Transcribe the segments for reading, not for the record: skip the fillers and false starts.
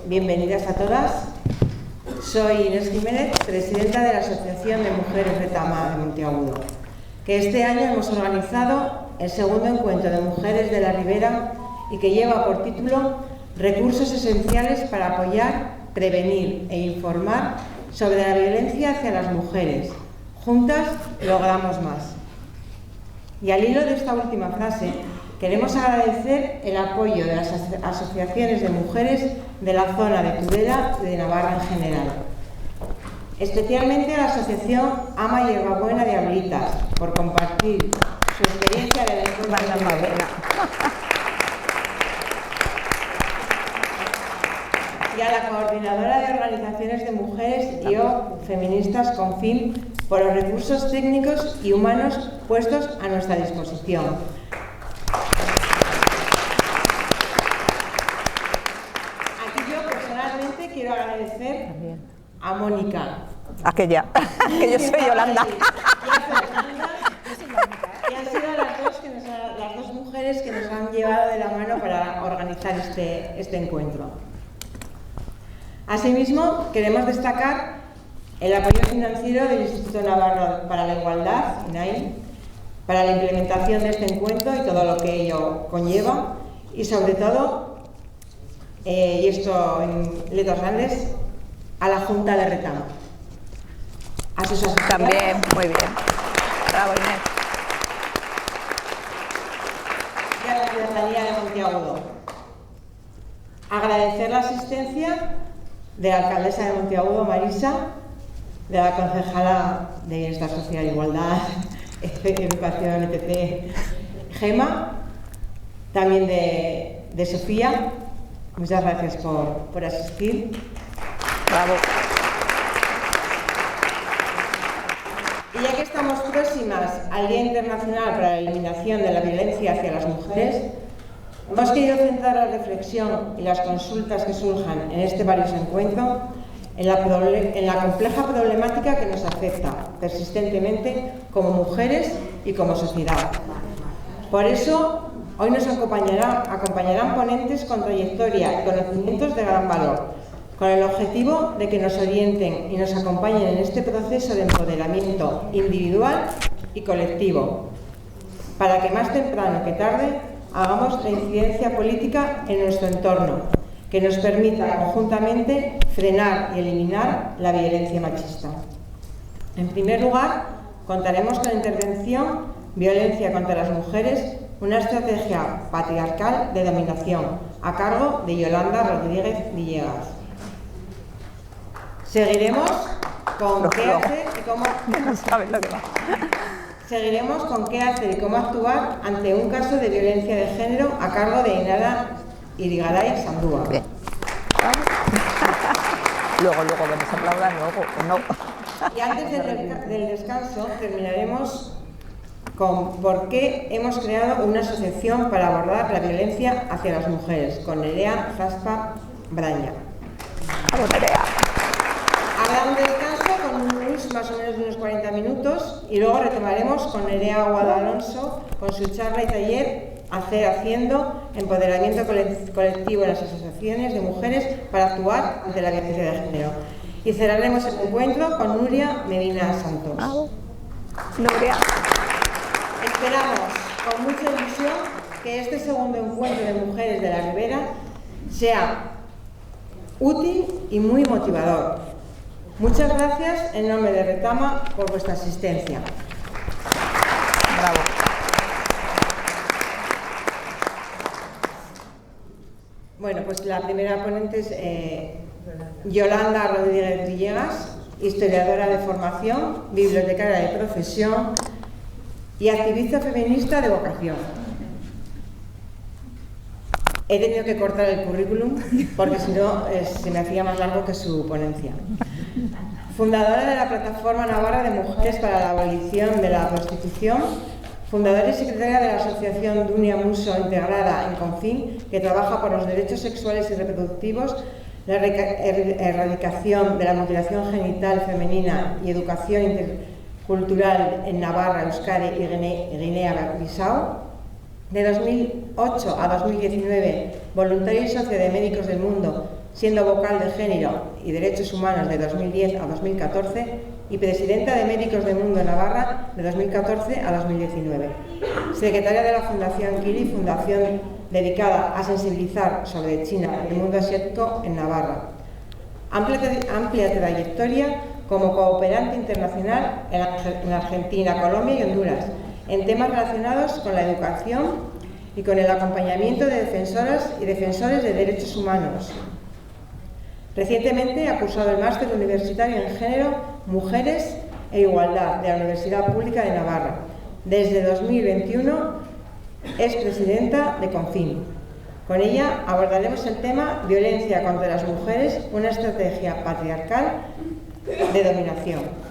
Bienvenidas a todas. Soy Inés Jiménez, presidenta de la Asociación de Mujeres Retama de Monteagudo, que este año hemos organizado el segundo encuentro de mujeres de la Ribera y que lleva por título Recursos esenciales para apoyar, prevenir e informar sobre la violencia hacia las mujeres. Juntas logramos más. Y al hilo de esta última frase, queremos agradecer el apoyo de las asociaciones de mujeres de la zona de Tudela y de Navarra en general. Especialmente a la asociación Ama Hierbabuena de Ablitas, por compartir su experiencia de la encuentro. Y a la coordinadora de organizaciones de mujeres y o feministas Confin por los recursos técnicos y humanos puestos a nuestra disposición. Aquí yo personalmente quiero agradecer a Mónica. Aquella, que yo soy Yolanda. Y han sido las dos mujeres que nos han llevado de la mano para organizar este encuentro. Asimismo, queremos destacar el apoyo financiero del Instituto Navarro para la Igualdad, INAI, para la implementación de este encuentro y todo lo que ello conlleva, y sobre todo, y esto en letras grandes, a la Junta de Retama. A sus asociaciones. También, muy bien. Bravo, Inés. Y a la ciudadanía de Monteagudo. Agradecer la asistencia de la alcaldesa de Monteagudo, Marisa, de la concejala de Bienestar Social, Igualdad, Educación, etc., Gema, también de Sofía. Muchas gracias por asistir. Bravo. Y ya que estamos próximas al Día Internacional para la Eliminación de la Violencia hacia las Mujeres, hemos querido centrar la reflexión y las consultas que surjan en este valioso encuentro en la compleja problemática que nos afecta persistentemente como mujeres y como sociedad. Por eso, hoy nos acompañarán ponentes con trayectoria y conocimientos de gran valor, con el objetivo de que nos orienten y nos acompañen en este proceso de empoderamiento individual y colectivo, para que más temprano que tarde hagamos la incidencia política en nuestro entorno, que nos permita conjuntamente frenar y eliminar la violencia machista. En primer lugar, contaremos con la intervención Violencia contra las Mujeres, una estrategia patriarcal de dominación, a cargo de Yolanda Rodríguez Villegas. Seguiremos con qué hacer y cómo... No sabes lo que va. Seguiremos con qué hacer y cómo actuar ante un caso de violencia de género a cargo de Inara Irigaray Sandúa. Bien. Luego que nos aplaudan, luego, o no. Y antes del descanso terminaremos con por qué hemos creado una asociación para abordar la violencia hacia las mujeres, con Nerea Zaspa Braña. Vamos, Nerea. Habrá un descanso con más o menos de unos 40 minutos y luego retomaremos con Nerea Aguado Alonso con su charla y taller Haciendo empoderamiento colectivo en las asociaciones de mujeres para actuar ante la violencia de género. Y cerraremos el encuentro con Nuria Medina Santos. Nuria. Esperamos con mucha ilusión que este segundo encuentro de mujeres de la Ribera sea útil y muy motivador. Muchas gracias en nombre de Retama por vuestra asistencia. Bravo. Bueno, pues la primera ponente es Yolanda Rodríguez Villegas, historiadora de formación, bibliotecaria de profesión y activista feminista de vocación. He tenido que cortar el currículum porque si no se me hacía más largo que su ponencia. Fundadora de la Plataforma Navarra de Mujeres para la Abolición de la Prostitución, fundadora y secretaria de la Asociación Dunia Muso Integrada en Confin, que trabaja por los derechos sexuales y reproductivos, la erradicación de la mutilación genital femenina y educación intercultural en Navarra, Euskadi y Guinea-Bissau. De 2008 a 2019, voluntaria y socia de Médicos del Mundo, siendo vocal de Género y Derechos Humanos de 2010 a 2014 y presidenta de Médicos del Mundo Navarra de 2014 a 2019. Secretaria de la Fundación Kili, fundación dedicada a sensibilizar sobre China y el mundo asiático en Navarra. Amplia trayectoria como cooperante internacional en Argentina, Colombia y Honduras, en temas relacionados con la educación y con el acompañamiento de defensoras y defensores de derechos humanos. Recientemente ha cursado el máster universitario en Género, Mujeres e Igualdad de la Universidad Pública de Navarra. Desde 2021 es presidenta de CONFIN. Con ella abordaremos el tema Violencia contra las mujeres, una estrategia patriarcal de dominación.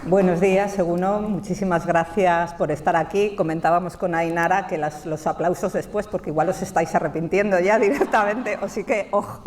Buenos días, Eguno. Muchísimas gracias por estar aquí. Comentábamos con Ainara que los aplausos después, porque igual os estáis arrepintiendo ya directamente, así que, ojo,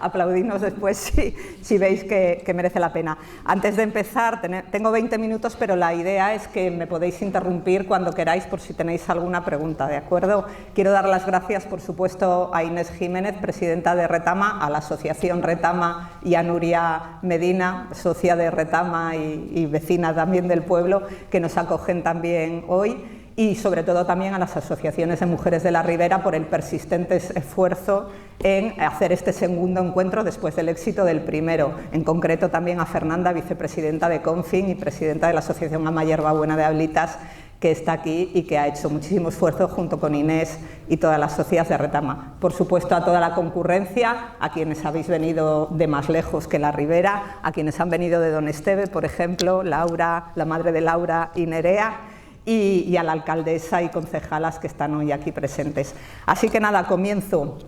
aplaudidnos después si veis que merece la pena. Antes de empezar, tengo 20 minutos, pero la idea es que me podéis interrumpir cuando queráis por si tenéis alguna pregunta, ¿de acuerdo? Quiero dar las gracias, por supuesto, a Inés Jiménez, presidenta de Retama, a la asociación Retama y a Nuria Medina, socia de Retama y vecina también del pueblo, que nos acogen también hoy, y sobre todo también a las asociaciones de mujeres de la Ribera por el persistente esfuerzo en hacer este segundo encuentro después del éxito del primero. En concreto también a Fernanda, vicepresidenta de CONFIN y presidenta de la Asociación Ama Hierbabuena de Ablitas, que está aquí y que ha hecho muchísimo esfuerzo junto con Inés y todas las socias de Retama. Por supuesto, a toda la concurrencia, a quienes habéis venido de más lejos que la Ribera, a quienes han venido de Don Esteve, por ejemplo, Laura, la madre de Laura y Nerea, y a la alcaldesa y concejalas que están hoy aquí presentes. Así que nada, comienzo.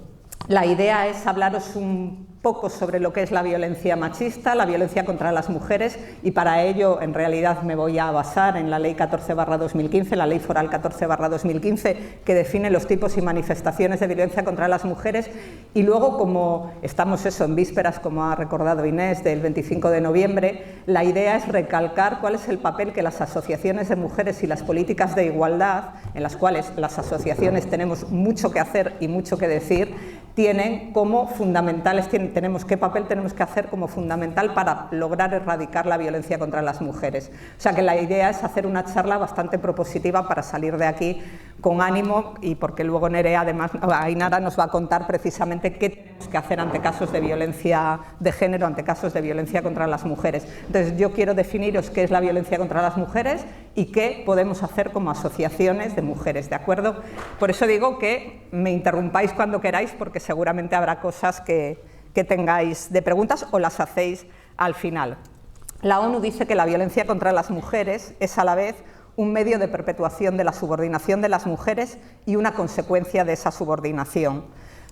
La idea es hablaros un poco sobre lo que es la violencia machista, la violencia contra las mujeres, y para ello en realidad me voy a basar en la Ley 14/2015, la Ley Foral 14/2015, que define los tipos y manifestaciones de violencia contra las mujeres, y luego, como estamos en vísperas, como ha recordado Inés, del 25 de noviembre, la idea es recalcar cuál es el papel que las asociaciones de mujeres y las políticas de igualdad, en las cuales las asociaciones tenemos mucho que hacer y mucho que decir, tienen como fundamentales, qué papel tenemos que hacer como fundamental para lograr erradicar la violencia contra las mujeres. O sea que la idea es hacer una charla bastante propositiva para salir de aquí con ánimo, y porque luego Nerea, además, Ainara nos va a contar precisamente qué tenemos que hacer ante casos de violencia de género, ante casos de violencia contra las mujeres. Entonces yo quiero definiros qué es la violencia contra las mujeres y qué podemos hacer como asociaciones de mujeres, ¿de acuerdo? Por eso digo que me interrumpáis cuando queráis, porque seguramente habrá cosas que tengáis de preguntas o las hacéis al final. La ONU dice que la violencia contra las mujeres es a la vez un medio de perpetuación de la subordinación de las mujeres y una consecuencia de esa subordinación.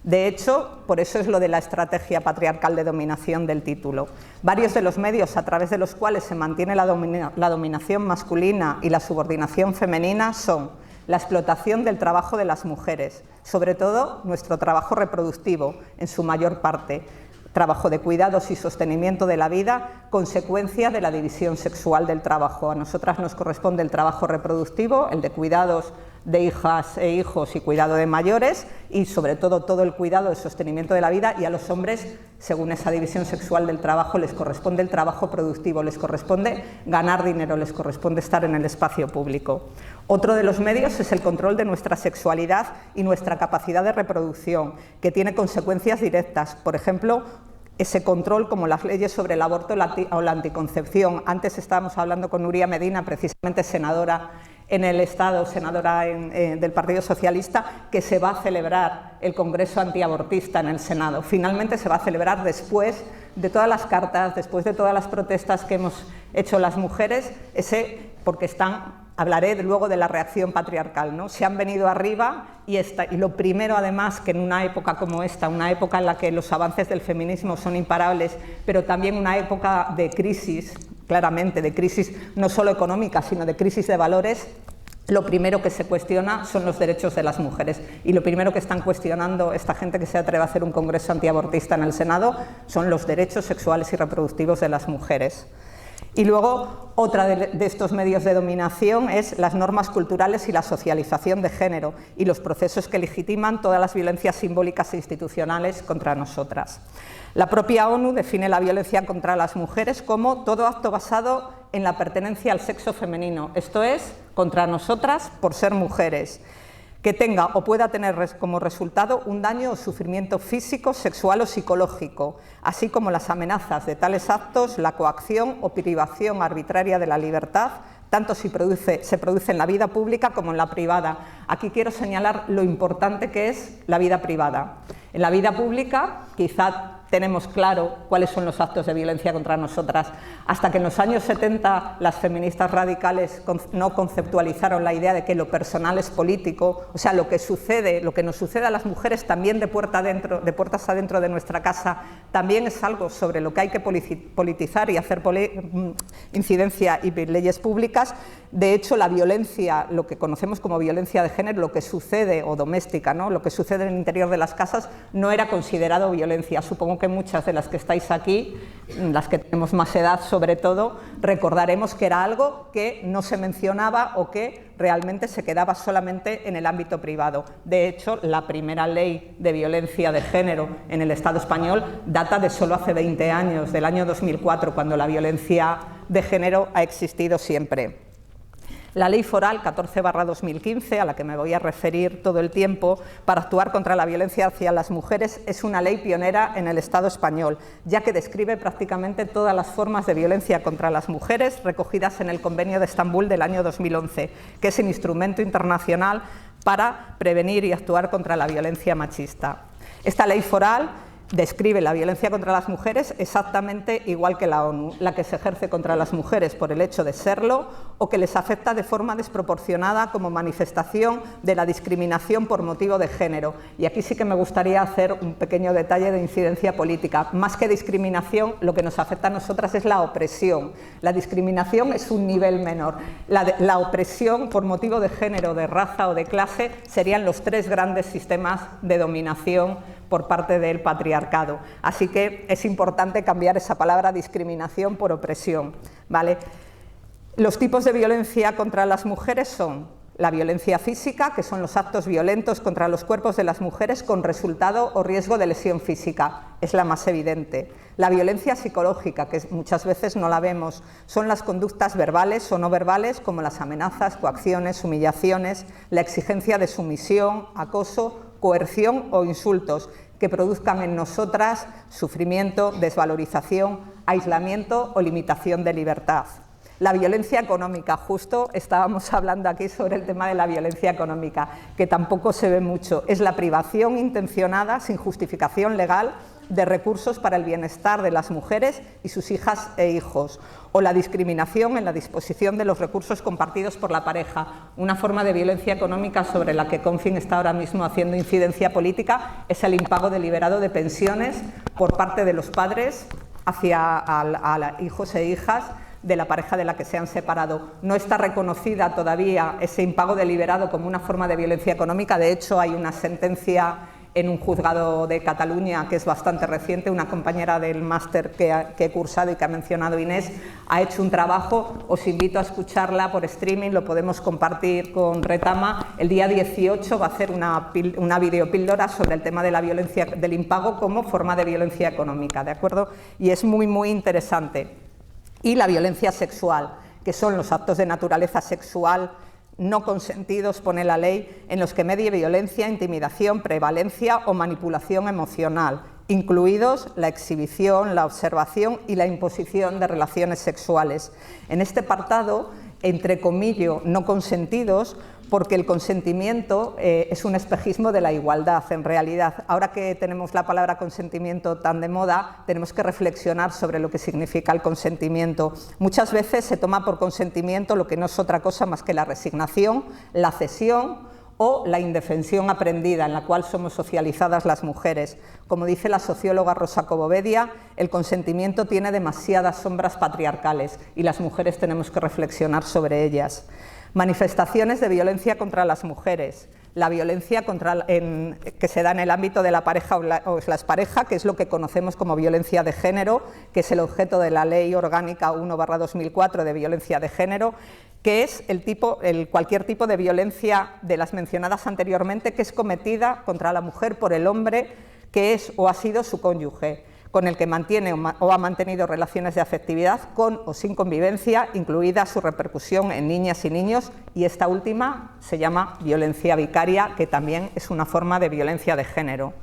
De hecho, por eso es lo de la estrategia patriarcal de dominación del título. Varios de los medios a través de los cuales se mantiene la dominación masculina y la subordinación femenina son la explotación del trabajo de las mujeres, sobre todo nuestro trabajo reproductivo, en su mayor parte, trabajo de cuidados y sostenimiento de la vida, consecuencia de la división sexual del trabajo. A nosotras nos corresponde el trabajo reproductivo, el de cuidados de hijas e hijos y cuidado de mayores, y sobre todo el cuidado de sostenimiento de la vida, y a los hombres, según esa división sexual del trabajo, les corresponde el trabajo productivo, les corresponde ganar dinero, les corresponde estar en el espacio público. Otro de los medios es el control de nuestra sexualidad y nuestra capacidad de reproducción, que tiene consecuencias directas, por ejemplo, ese control como las leyes sobre el aborto o la anticoncepción. Antes estábamos hablando con Nuria Medina, precisamente senadora en el Estado, senadora del Partido Socialista, que se va a celebrar el Congreso antiabortista en el Senado. Finalmente se va a celebrar después de todas las cartas, después de todas las protestas que hemos hecho las mujeres, porque hablaré luego de la reacción patriarcal, ¿no? Se han venido arriba y lo primero, además, que en una época como esta, una época en la que los avances del feminismo son imparables, pero también una época de crisis, claramente de crisis no solo económica, sino de crisis de valores, lo primero que se cuestiona son los derechos de las mujeres, y lo primero que están cuestionando esta gente que se atreve a hacer un congreso antiabortista en el Senado son los derechos sexuales y reproductivos de las mujeres. Y luego, otra de estos medios de dominación es las normas culturales y la socialización de género y los procesos que legitiman todas las violencias simbólicas e institucionales contra nosotras. La propia ONU define la violencia contra las mujeres como todo acto basado en la pertenencia al sexo femenino, esto es, contra nosotras por ser mujeres, que tenga o pueda tener como resultado un daño o sufrimiento físico, sexual o psicológico, así como las amenazas de tales actos, la coacción o privación arbitraria de la libertad, tanto si se produce en la vida pública como en la privada. Aquí quiero señalar lo importante que es la vida privada. En la vida pública, quizá tenemos claro cuáles son los actos de violencia contra nosotras. Hasta que en los años 70 las feministas radicales no conceptualizaron la idea de que lo personal es político, o sea, lo que nos sucede a las mujeres también de puertas adentro de nuestra casa, también es algo sobre lo que hay que politizar y hacer incidencia y leyes públicas. De hecho, la violencia, lo que conocemos como violencia de género, lo que sucede, o doméstica, ¿no?, lo que sucede en el interior de las casas, no era considerado violencia. Supongo que muchas de las que estáis aquí, las que tenemos más edad sobre todo, recordaremos que era algo que no se mencionaba o que realmente se quedaba solamente en el ámbito privado. De hecho, la primera ley de violencia de género en el Estado español data de solo hace 20 años, del año 2004, cuando la violencia de género ha existido siempre. La Ley Foral 14/2015, a la que me voy a referir todo el tiempo, para actuar contra la violencia hacia las mujeres, es una ley pionera en el Estado español, ya que describe prácticamente todas las formas de violencia contra las mujeres recogidas en el Convenio de Estambul del año 2011, que es el instrumento internacional para prevenir y actuar contra la violencia machista. Esta ley foral describe la violencia contra las mujeres exactamente igual que la ONU, la que se ejerce contra las mujeres por el hecho de serlo o que les afecta de forma desproporcionada como manifestación de la discriminación por motivo de género. Y aquí sí que me gustaría hacer un pequeño detalle de incidencia política. Más que discriminación, lo que nos afecta a nosotras es la opresión. La discriminación es un nivel menor. La opresión por motivo de género, de raza o de clase serían los tres grandes sistemas de dominación por parte del patriarcado. Así que es importante cambiar esa palabra discriminación por opresión, ¿vale? Los tipos de violencia contra las mujeres son la violencia física, que son los actos violentos contra los cuerpos de las mujeres con resultado o riesgo de lesión física, es la más evidente. La violencia psicológica, que muchas veces no la vemos, son las conductas verbales o no verbales, como las amenazas, coacciones, humillaciones, la exigencia de sumisión, acoso, coerción o insultos que produzcan en nosotras sufrimiento, desvalorización, aislamiento o limitación de libertad. La violencia económica, justo estábamos hablando aquí sobre el tema de la violencia económica, que tampoco se ve mucho, es la privación intencionada, sin justificación legal, de recursos para el bienestar de las mujeres y sus hijas e hijos, o la discriminación en la disposición de los recursos compartidos por la pareja, una forma de violencia económica sobre la que Confin está ahora mismo haciendo incidencia política, es el impago deliberado de pensiones por parte de los padres hacia hijos e hijas de la pareja de la que se han separado. No está reconocida todavía ese impago deliberado como una forma de violencia económica. De hecho, hay una sentencia en un juzgado de Cataluña que es bastante reciente. Una compañera del máster que he cursado y que ha mencionado Inés ha hecho un trabajo. Os invito a escucharla por streaming, lo podemos compartir con Retama. El día 18 va a hacer una videopíldora sobre el tema de la violencia, del impago como forma de violencia económica, ¿de acuerdo? Y es muy, muy interesante. Y la violencia sexual, que son los actos de naturaleza sexual no consentidos, pone la ley, en los que medie violencia, intimidación, prevalencia o manipulación emocional, incluidos la exhibición, la observación y la imposición de relaciones sexuales. En este apartado, entre comillas, no consentidos, porque el consentimiento es un espejismo de la igualdad, en realidad. Ahora que tenemos la palabra consentimiento tan de moda, tenemos que reflexionar sobre lo que significa el consentimiento. Muchas veces se toma por consentimiento lo que no es otra cosa más que la resignación, la cesión o la indefensión aprendida, en la cual somos socializadas las mujeres. Como dice la socióloga Rosa Cobovedia, el consentimiento tiene demasiadas sombras patriarcales y las mujeres tenemos que reflexionar sobre ellas. Manifestaciones de violencia contra las mujeres. la violencia que se da en el ámbito de la pareja o la expareja, que es lo que conocemos como violencia de género, que es el objeto de la Ley Orgánica 1/2004 de violencia de género, que es cualquier tipo de violencia de las mencionadas anteriormente que es cometida contra la mujer por el hombre que es o ha sido su cónyuge, con el que mantiene o ha mantenido relaciones de afectividad con o sin convivencia, incluida su repercusión en niñas y niños, y esta última se llama violencia vicaria, que también es una forma de violencia de género.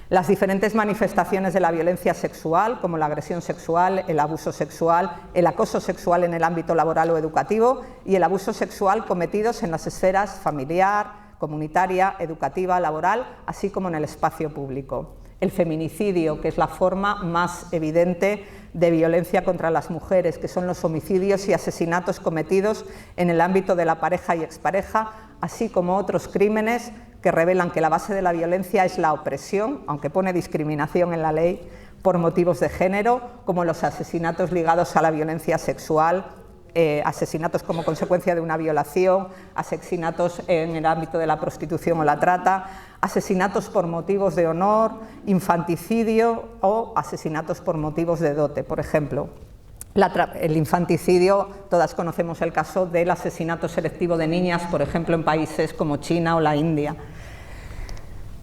Las diferentes manifestaciones de la violencia sexual, como la agresión sexual, el abuso sexual, el acoso sexual en el ámbito laboral o educativo y el abuso sexual cometidos en las esferas familiar, comunitaria, educativa, laboral, así como en el espacio público. El feminicidio, que es la forma más evidente de violencia contra las mujeres, que son los homicidios y asesinatos cometidos en el ámbito de la pareja y expareja, así como otros crímenes que revelan que la base de la violencia es la opresión, aunque pone discriminación en la ley, por motivos de género, como los asesinatos ligados a la violencia sexual, asesinatos como consecuencia de una violación, asesinatos en el ámbito de la prostitución o la trata, asesinatos por motivos de honor, infanticidio o asesinatos por motivos de dote, por ejemplo. El infanticidio, todas conocemos el caso del asesinato selectivo de niñas, por ejemplo, en países como China o la India.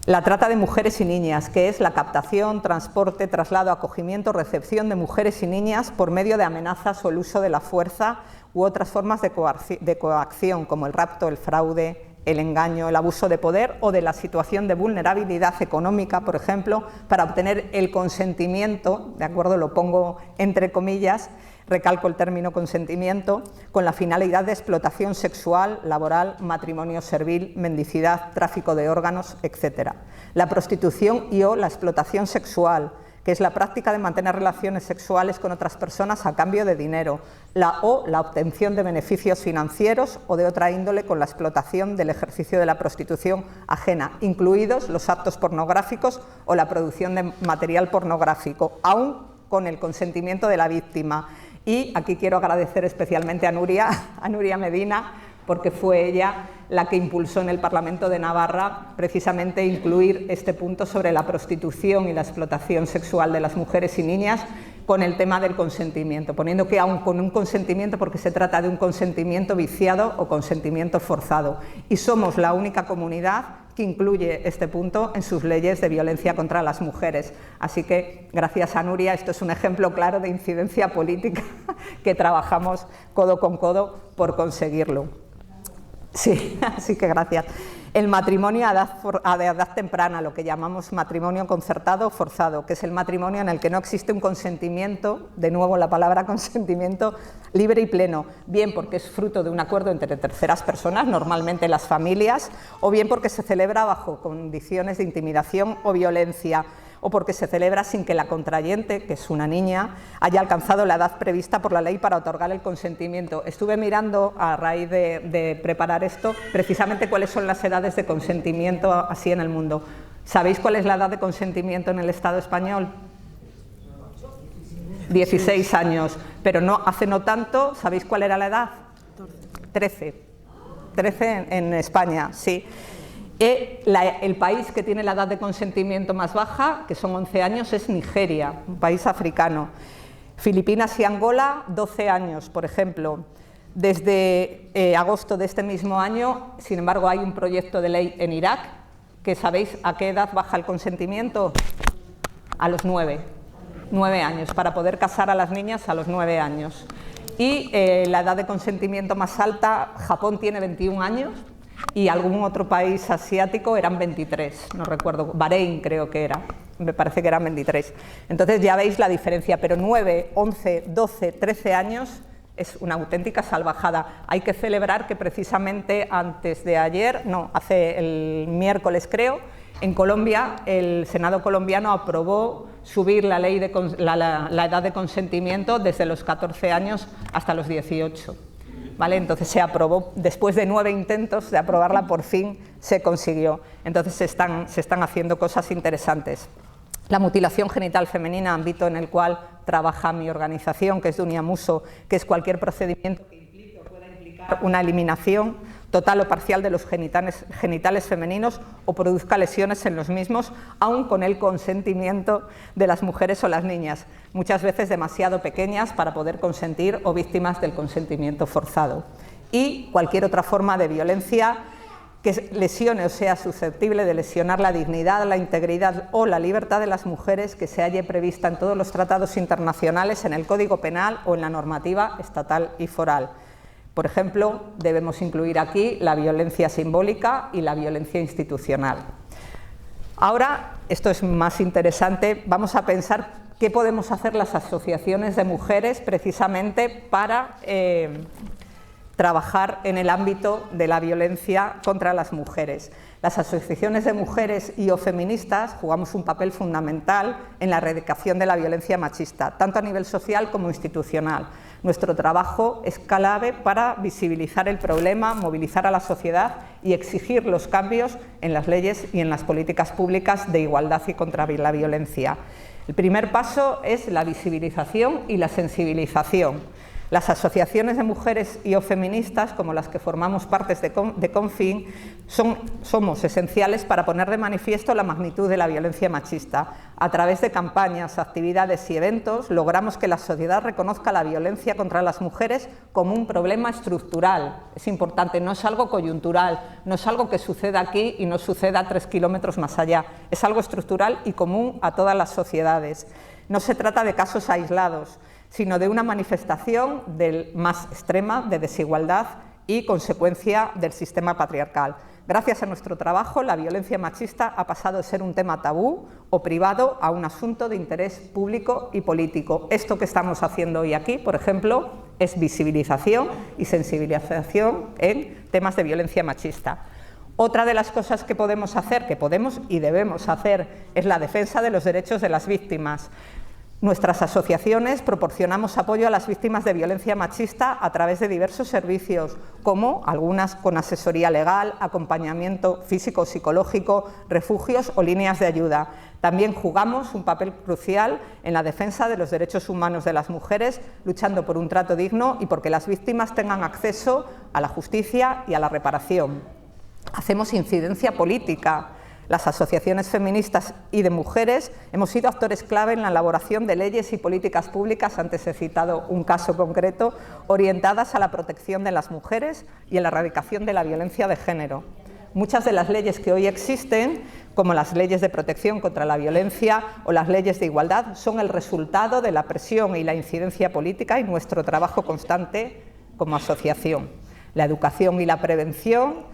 La trata de mujeres y niñas, que es la captación, transporte, traslado, acogimiento, recepción de mujeres y niñas por medio de amenazas o el uso de la fuerza u otras formas de coacción, como el rapto, el fraude, el engaño, el abuso de poder o de la situación de vulnerabilidad económica, por ejemplo, para obtener el consentimiento, ¿de acuerdo? Lo pongo entre comillas, recalco el término consentimiento, con la finalidad de explotación sexual, laboral, matrimonio servil, mendicidad, tráfico de órganos, etc. La prostitución y o la explotación sexual, que es la práctica de mantener relaciones sexuales con otras personas a cambio de dinero, la obtención de beneficios financieros o de otra índole con la explotación del ejercicio de la prostitución ajena, incluidos los actos pornográficos o la producción de material pornográfico, aún con el consentimiento de la víctima. Y aquí quiero agradecer especialmente a Nuria Medina, porque fue ella la que impulsó en el Parlamento de Navarra precisamente incluir este punto sobre la prostitución y la explotación sexual de las mujeres y niñas con el tema del consentimiento, poniendo que aún con un consentimiento, porque se trata de un consentimiento viciado o consentimiento forzado. Y somos la única comunidad que incluye este punto en sus leyes de violencia contra las mujeres. Así que, gracias a Nuria, esto es un ejemplo claro de incidencia política que trabajamos codo con codo por conseguirlo. Sí, así que gracias. El matrimonio a edad temprana, lo que llamamos matrimonio concertado o forzado, que es el matrimonio en el que no existe un consentimiento, de nuevo la palabra consentimiento, libre y pleno, bien porque es fruto de un acuerdo entre terceras personas, normalmente las familias, o bien porque se celebra bajo condiciones de intimidación o violencia, o porque se celebra sin que la contrayente, que es una niña, haya alcanzado la edad prevista por la ley para otorgar el consentimiento. Estuve mirando, a raíz de preparar esto, precisamente cuáles son las edades de consentimiento así en el mundo. ¿Sabéis cuál es la edad de consentimiento en el Estado español? 16 años, pero hace no tanto, ¿sabéis cuál era la edad? 13 en España, sí. El país que tiene la edad de consentimiento más baja, que son 11 años, es Nigeria, un país africano. Filipinas y Angola, 12 años, por ejemplo. Desde agosto de este mismo año, sin embargo, hay un proyecto de ley en Irak, que ¿sabéis a qué edad baja el consentimiento? A los 9 años, para poder casar a las niñas a los 9 años. Y la edad de consentimiento más alta, Japón tiene 21 años, y algún otro país asiático eran 23, no recuerdo, Bahrein creo que era, me parece que eran 23. Entonces ya veis la diferencia, pero 9, 11, 12, 13 años es una auténtica salvajada. Hay que celebrar que precisamente antes de ayer, hace el miércoles creo, en Colombia el Senado colombiano aprobó subir la ley la edad de consentimiento desde los 14 años hasta los 18. ¿Vale? Entonces se aprobó, después de 9 intentos de aprobarla, por fin se consiguió. Entonces se están haciendo cosas interesantes. La mutilación genital femenina, ámbito en el cual trabaja mi organización, que es Dunia Muso, que es cualquier procedimiento que implique o pueda implicar una eliminación total o parcial de los genitales femeninos o produzca lesiones en los mismos, aun con el consentimiento de las mujeres o las niñas, muchas veces demasiado pequeñas para poder consentir o víctimas del consentimiento forzado. Y cualquier otra forma de violencia que lesione o sea susceptible de lesionar la dignidad, la integridad o la libertad de las mujeres, que se halle prevista en todos los tratados internacionales, en el Código Penal o en la normativa estatal y foral. Por ejemplo, debemos incluir aquí la violencia simbólica y la violencia institucional. Ahora, esto es más interesante, vamos a pensar qué podemos hacer las asociaciones de mujeres precisamente para trabajar en el ámbito de la violencia contra las mujeres. Las asociaciones de mujeres y o feministas jugamos un papel fundamental en la erradicación de la violencia machista, tanto a nivel social como institucional. Nuestro trabajo es clave para visibilizar el problema, movilizar a la sociedad y exigir los cambios en las leyes y en las políticas públicas de igualdad y contra la violencia. El primer paso es la visibilización y la sensibilización. Las asociaciones de mujeres y o feministas, como las que formamos parte de Confin, somos esenciales para poner de manifiesto la magnitud de la violencia machista. A través de campañas, actividades y eventos logramos que la sociedad reconozca la violencia contra las mujeres como un problema estructural. Es importante, no es algo coyuntural, no es algo que suceda aquí y no suceda 3 kilómetros más allá. Es algo estructural y común a todas las sociedades. No se trata de casos aislados, sino de una manifestación más extrema de desigualdad y consecuencia del sistema patriarcal. Gracias a nuestro trabajo, la violencia machista ha pasado de ser un tema tabú o privado a un asunto de interés público y político. Esto que estamos haciendo hoy aquí, por ejemplo, es visibilización y sensibilización en temas de violencia machista. Otra de las cosas que podemos hacer, que podemos y debemos hacer, es la defensa de los derechos de las víctimas. Nuestras asociaciones proporcionamos apoyo a las víctimas de violencia machista a través de diversos servicios, como algunas con asesoría legal, acompañamiento físico-psicológico, refugios o líneas de ayuda. También jugamos un papel crucial en la defensa de los derechos humanos de las mujeres, luchando por un trato digno y porque las víctimas tengan acceso a la justicia y a la reparación. Hacemos incidencia política. Las asociaciones feministas y de mujeres hemos sido actores clave en la elaboración de leyes y políticas públicas, antes he citado un caso concreto, orientadas a la protección de las mujeres y a la erradicación de la violencia de género. Muchas de las leyes que hoy existen, como las leyes de protección contra la violencia o las leyes de igualdad, son el resultado de la presión y la incidencia política y nuestro trabajo constante como asociación. La educación y la prevención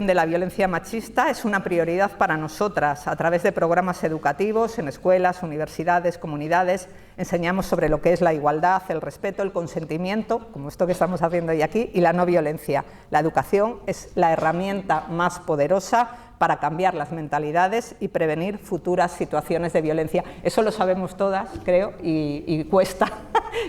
de la violencia machista es una prioridad para nosotras. A través de programas educativos en escuelas, universidades, comunidades, enseñamos sobre lo que es la igualdad, el respeto, el consentimiento, como esto que estamos haciendo hoy aquí, y la no violencia. La educación es la herramienta más poderosa para cambiar las mentalidades y prevenir futuras situaciones de violencia. Eso lo sabemos todas, creo, y cuesta.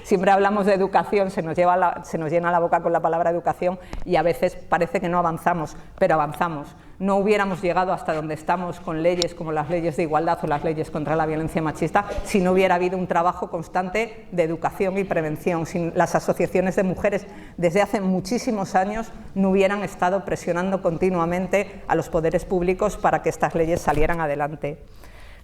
Siempre hablamos de educación, se nos llena la boca con la palabra educación y a veces parece que no avanzamos, pero avanzamos. No hubiéramos llegado hasta donde estamos con leyes como las leyes de igualdad o las leyes contra la violencia machista si no hubiera habido un trabajo constante de educación y prevención. Si las asociaciones de mujeres desde hace muchísimos años no hubieran estado presionando continuamente a los poderes públicos para que estas leyes salieran adelante.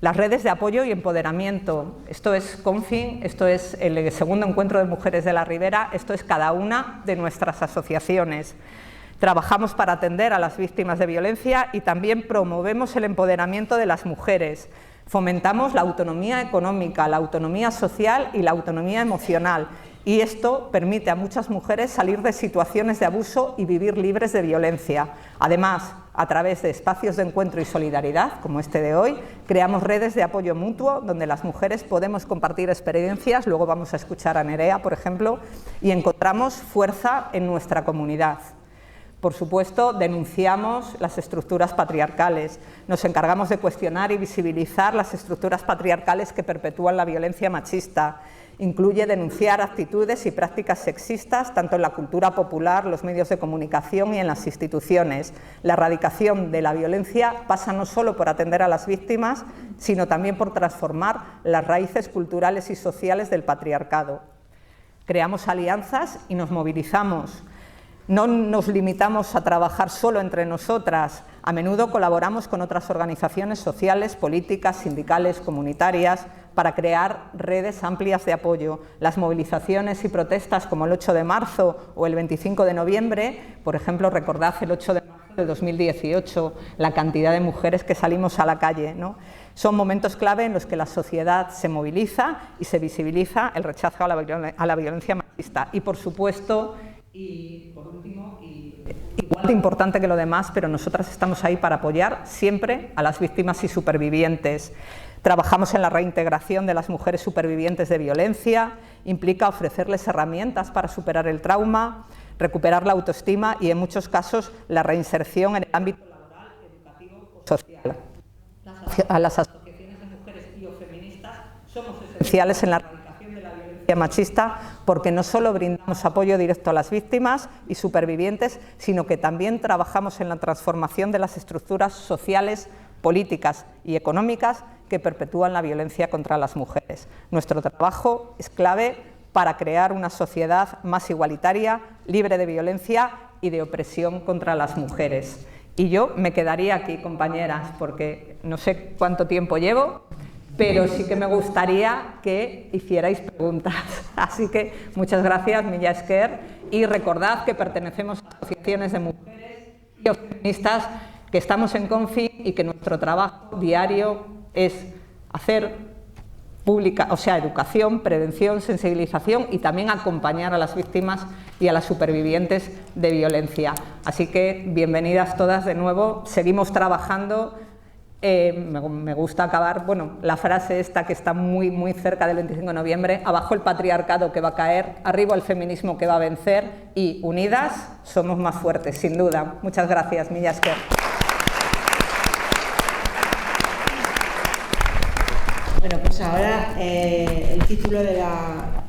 Las redes de apoyo y empoderamiento, esto es Confin, esto es el segundo encuentro de mujeres de la Ribera, esto es cada una de nuestras asociaciones. Trabajamos para atender a las víctimas de violencia y también promovemos el empoderamiento de las mujeres. Fomentamos la autonomía económica, la autonomía social y la autonomía emocional. Y esto permite a muchas mujeres salir de situaciones de abuso y vivir libres de violencia. Además, a través de espacios de encuentro y solidaridad, como este de hoy, creamos redes de apoyo mutuo donde las mujeres podemos compartir experiencias, luego vamos a escuchar a Nerea, por ejemplo, y encontramos fuerza en nuestra comunidad. Por supuesto, denunciamos las estructuras patriarcales, nos encargamos de cuestionar y visibilizar las estructuras patriarcales que perpetúan la violencia machista. Incluye denunciar actitudes y prácticas sexistas tanto en la cultura popular, los medios de comunicación y en las instituciones. La erradicación de la violencia pasa no solo por atender a las víctimas, sino también por transformar las raíces culturales y sociales del patriarcado. Creamos alianzas y nos movilizamos. no nos limitamos a trabajar solo entre nosotras, a menudo colaboramos con otras organizaciones sociales, políticas, sindicales, comunitarias, para crear redes amplias de apoyo. Las movilizaciones y protestas como el 8 de marzo o el 25 de noviembre, por ejemplo, recordad el 8 de marzo de 2018, la cantidad de mujeres que salimos a la calle, ¿no? Son momentos clave en los que la sociedad se moviliza y se visibiliza el rechazo a la violencia machista. Y, por supuesto, y por último, igual de importante que lo demás, pero nosotras estamos ahí para apoyar siempre a las víctimas y supervivientes. Trabajamos en la reintegración de las mujeres supervivientes de violencia, implica ofrecerles herramientas para superar el trauma, recuperar la autoestima y, en muchos casos, la reinserción en el ámbito laboral, educativo o social. Las asociaciones de mujeres y o feministas somos esenciales en la erradicación de la violencia machista porque no solo brindamos apoyo directo a las víctimas y supervivientes, sino que también trabajamos en la transformación de las estructuras sociales, políticas y económicas que perpetúan la violencia contra las mujeres. Nuestro trabajo es clave para crear una sociedad más igualitaria, libre de violencia y de opresión contra las mujeres. Y yo me quedaría aquí, compañeras, porque no sé cuánto tiempo llevo, pero sí que me gustaría que hicierais preguntas. Así que muchas gracias, Milla Esker, y recordad que pertenecemos a asociaciones de mujeres y feministas, que estamos en Confi y que nuestro trabajo diario es hacer pública, o sea, educación, prevención, sensibilización y también acompañar a las víctimas y a las supervivientes de violencia. Así que bienvenidas todas de nuevo, seguimos trabajando. Me gusta acabar, bueno, la frase esta que está muy cerca del 25 de noviembre, abajo el patriarcado que va a caer, arriba el feminismo que va a vencer y unidas somos más fuertes, sin duda. Muchas gracias, Milla Esker. Bueno, pues ahora el título de la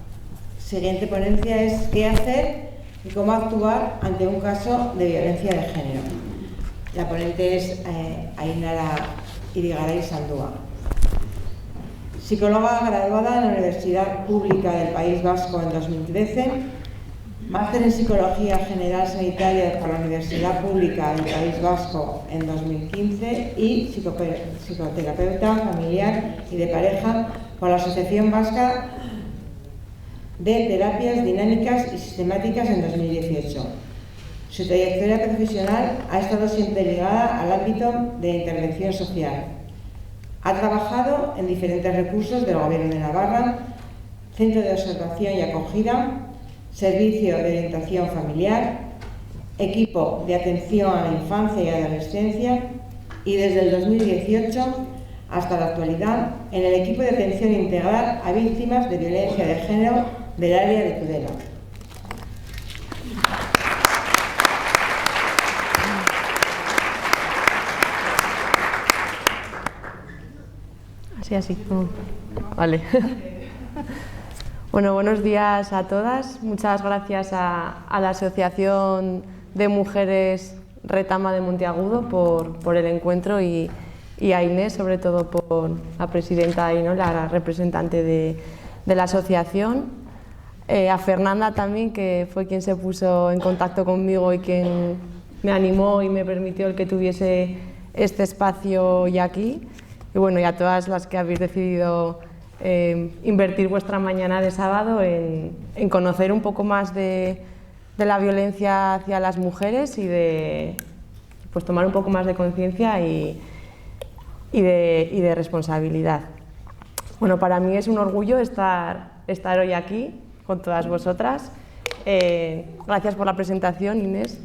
siguiente ponencia es ¿qué hacer y cómo actuar ante un caso de violencia de género? La ponente es Ainara Irigaray Saldúa, psicóloga graduada en la Universidad Pública del País Vasco en 2013, máster en Psicología General Sanitaria por la Universidad Pública del País Vasco en 2015 y psicoterapeuta familiar y de pareja por la Asociación Vasca de Terapias Dinámicas y Sistemáticas en 2018. Su trayectoria profesional ha estado siempre ligada al ámbito de intervención social. Ha trabajado en diferentes recursos del Gobierno de Navarra, Centro de Observación y Acogida, Servicio de Orientación Familiar, Equipo de Atención a la Infancia y Adolescencia y desde el 2018 hasta la actualidad en el Equipo de Atención Integral a Víctimas de Violencia de Género del área de Tudela. Así. Vale. Bueno, buenos días a todas. Muchas gracias a la Asociación de Mujeres Retama de Monteagudo por el encuentro y a Inés, sobre todo por la presidenta y, ¿no?, la representante de la asociación. A Fernanda también, que fue quien se puso en contacto conmigo y quien me animó y me permitió el que tuviese este espacio hoy aquí. Y bueno, y a todas las que habéis decidido invertir vuestra mañana de sábado en conocer un poco más de la violencia hacia las mujeres y de pues tomar un poco más de conciencia y de responsabilidad. Bueno, para mí es un orgullo estar hoy aquí con todas vosotras. Gracias por la presentación, Inés.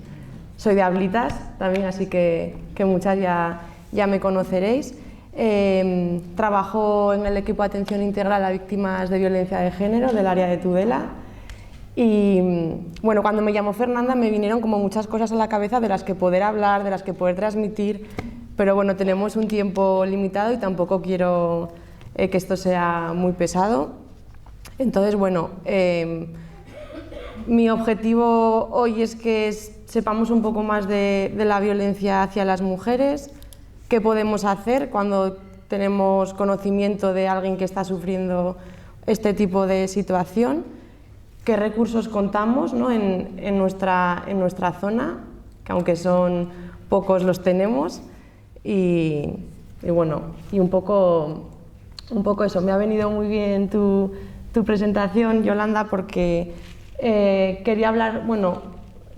Soy de Ablitas también, así que muchas ya me conoceréis. Trabajo en el equipo de atención integral a víctimas de violencia de género del área de Tudela y bueno, cuando me llamó Fernanda me vinieron como muchas cosas a la cabeza de las que poder hablar, de las que poder transmitir, pero bueno, tenemos un tiempo limitado y tampoco quiero que esto sea muy pesado. Entonces, bueno, mi objetivo hoy es que sepamos un poco más de la violencia hacia las mujeres. ¿Qué podemos hacer cuando tenemos conocimiento de alguien que está sufriendo este tipo de situación? qué recursos contamos, ¿no? en nuestra zona, que aunque son pocos los tenemos, y bueno, y un poco eso. Me ha venido muy bien tu presentación, Yolanda, porque quería hablar, bueno,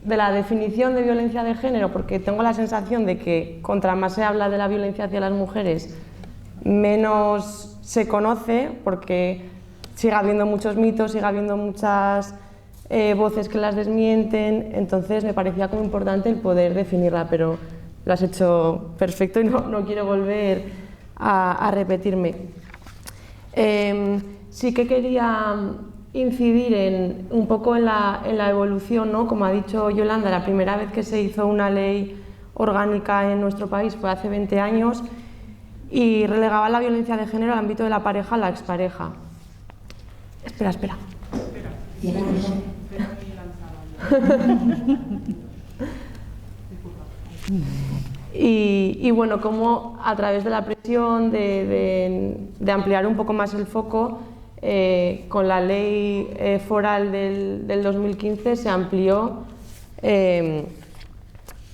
de la definición de violencia de género, porque tengo la sensación de que contra más se habla de la violencia hacia las mujeres, menos se conoce, porque sigue habiendo muchos mitos, sigue habiendo muchas voces que las desmienten. Entonces me parecía como importante el poder definirla, pero lo has hecho perfecto y no quiero volver a repetirme. Sí que quería incidir un poco en la evolución, ¿no? Como ha dicho Yolanda, la primera vez que se hizo una ley orgánica en nuestro país fue hace 20 años y relegaba la violencia de género al ámbito de la pareja a la expareja. Espera. Y bueno, como a través de la presión de ampliar un poco más el foco, con la ley foral del 2015 se amplió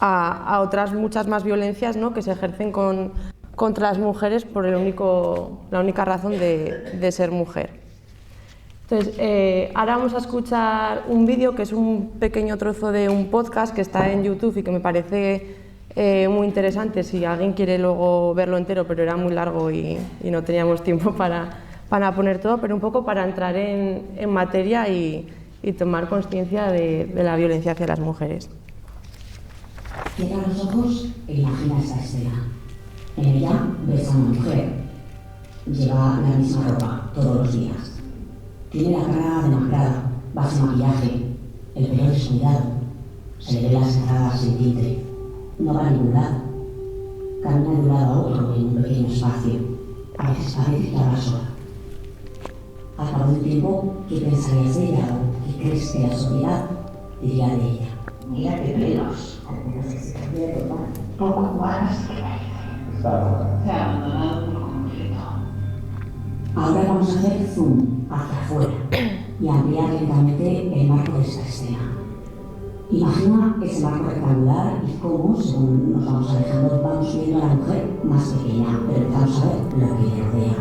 a otras muchas más violencias, ¿no? Que se ejercen contra las mujeres por la única razón de ser mujer. Entonces, ahora vamos a escuchar un vídeo que es un pequeño trozo de un podcast que está en YouTube y que me parece muy interesante si alguien quiere luego verlo entero, pero era muy largo y no teníamos tiempo para poner todo, pero un poco para entrar en materia y tomar conciencia de la violencia hacia las mujeres. Cierra los ojos e imagina esta escena. En ella ves a una mujer. Lleva la misma ropa todos los días. Tiene la cara demacrada, va sin maquillaje, el pelo descuidado, se le ve las entradas sin tinte, no va a ningún lado. Camina de un lado a otro en un pequeño espacio. A veces parece que habla sola. Al cabo de un tiempo, ¿qué pensarías de ella o qué crees que la sociedad diría de ella? Mira qué pelos, como que se cambia de tono, poco cuadras que parece. Se ha abandonado por completo. Ahora vamos a hacer zoom hacia afuera y ampliar lentamente el marco de esta escena. Imagina ese marco rectangular y cómo, según nos vamos alejando, vamos viendo a la mujer más pequeña, pero empezamos a ver lo que le rodea.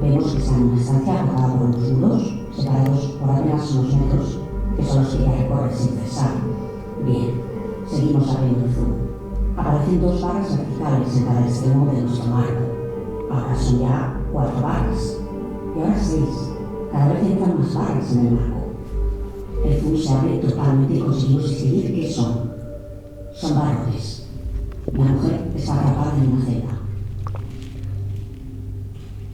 Vemos que está en una estancia rodeada por unos muros, separados por apenas unos metros, que son los que ella recorre sin cesar. Bien, seguimos abriendo el zoom. Aparecen 2 barras verticales en cada extremo de nuestro marco. Ahora son ya 4 barras. Y ahora 6. Cada vez entran más barras en el marco. El zoom se abre totalmente y conseguimos distinguir qué son. Son barrotes. La mujer está atrapada en una celda.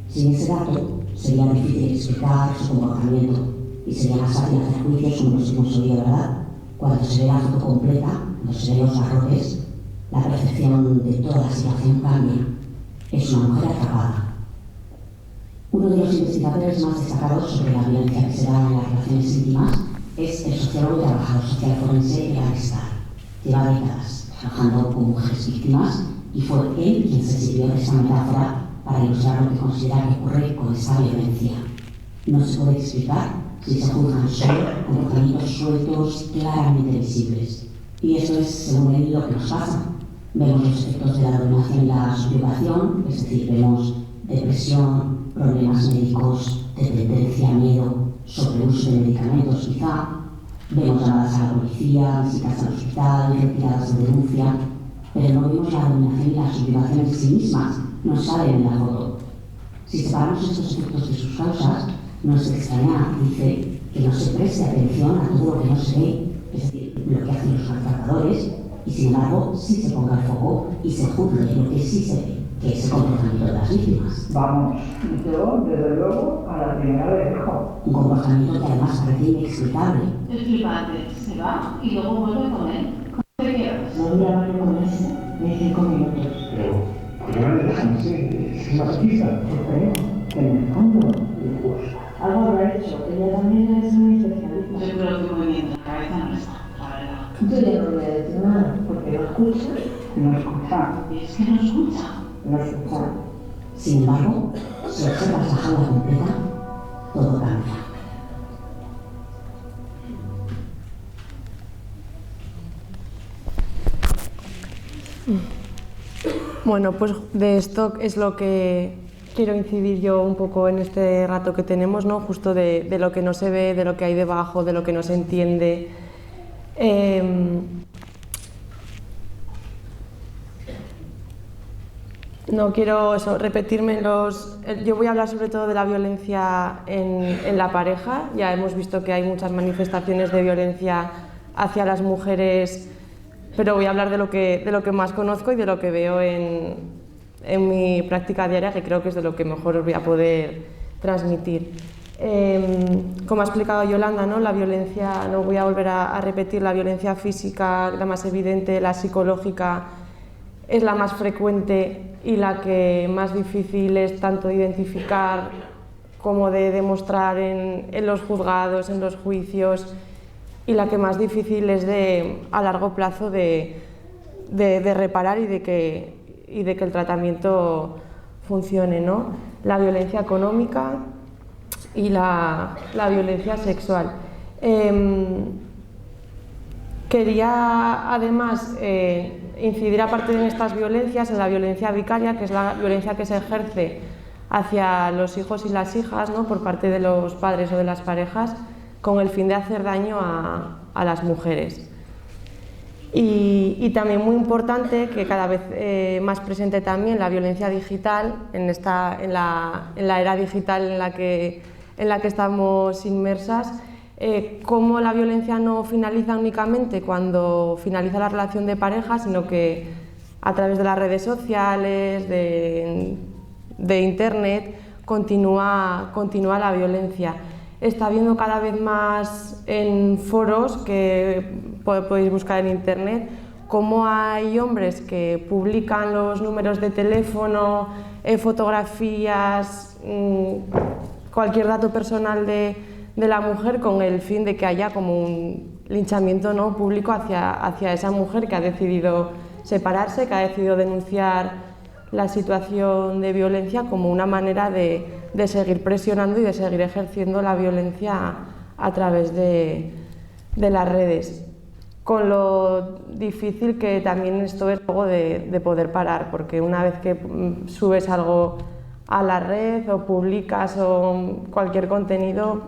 Sin ese dato, sería difícil explicar su comportamiento y sería más fácil hacer juicios como los hemos oído, ¿verdad? Cuando se ve la foto completa, cuando se ven los barrotes, la percepción de toda la situación cambia. Es una mujer atrapada. Uno de los investigadores más destacados sobre la violencia que se da en las relaciones íntimas es el sociólogo y trabajador social forense Evan Starr. Lleva décadas trabajando con mujeres víctimas y fue él quien se sirvió de esta metáfora para ilustrar lo que considera que ocurre con esta violencia. No se puede explicar si se juzgan solo comportamientos sueltos claramente visibles. Y eso es, según él, lo que nos pasa. Vemos los efectos de la dominación y la subjugación, es decir, vemos depresión, problemas médicos, dependencia, miedo, sobreuso de medicamentos quizá. Vemos llamadas a la policía, visitas al hospital, retiradas de denuncia, pero no vemos la dominación y la subjugación en sí mismas, no salen en la foto. Si separamos estos efectos de sus causas, no es extrañar, dice, que no se preste atención a todo lo que no se ve, es decir, lo que hacen los maltratadores, y sin embargo sí se ponga el foco y se juzgue lo que sí se ve, que es el comportamiento de las víctimas. Vamos, yo desde luego a la primera le dejo. Un comportamiento que además parece inexplicable. El flipante se va y luego vuelve con él. ¿Cómo te quedas? No voy a hablar con ese ni 5 minutos. Pero, ¿por qué no le dejan? Es masoquista. Yo creo que en el fondo le gusta. Algo habrá hecho. Ella también es muy especialista. Yo creo que movimiento de cabeza no está, la verdad. Yo ya no voy a decir nada porque no escucha. No escucha. Y es que no escucha. No escucha. Sin embargo, si observas la jaula completa, todo cambia. Bueno, pues de esto es lo que quiero incidir yo un poco en este rato que tenemos, ¿no? Justo de lo que no se ve, de lo que hay debajo, de lo que no se entiende. No quiero repetirme yo voy a hablar sobre todo de la violencia en la pareja. Ya hemos visto que hay muchas manifestaciones de violencia hacia las mujeres, pero voy a hablar de lo que más conozco y de lo que veo en mi práctica diaria, que creo que es de lo que mejor os voy a poder transmitir. Como ha explicado Yolanda, ¿no? La violencia, no voy a volver a repetir, la violencia física, la más evidente, la psicológica, es la más frecuente y la que más difícil es tanto de identificar como de demostrar en los juzgados, en los juicios, y la que más difícil es a largo plazo de reparar y de que el tratamiento funcione, ¿no? La violencia económica y la violencia sexual. Quería además incidir, aparte de estas violencias, en la violencia vicaria, que es la violencia que se ejerce hacia los hijos y las hijas, ¿no? Por parte de los padres o de las parejas, con el fin de hacer daño a las mujeres. Y también muy importante, que cada vez más presente también, la violencia digital, en la era digital en la que estamos inmersas, cómo la violencia no finaliza únicamente cuando finaliza la relación de pareja, sino que a través de las redes sociales, de internet, continúa la violencia. Está habiendo cada vez más en foros que podéis buscar en internet, cómo hay hombres que publican los números de teléfono, fotografías, cualquier dato personal de la mujer, con el fin de que haya como un linchamiento, ¿no? Público hacia esa mujer que ha decidido separarse, que ha decidido denunciar la situación de violencia como una manera de seguir presionando y de seguir ejerciendo la violencia a través de las redes. Con lo difícil que también esto es luego de poder parar, porque una vez que subes algo a la red o publicas o cualquier contenido,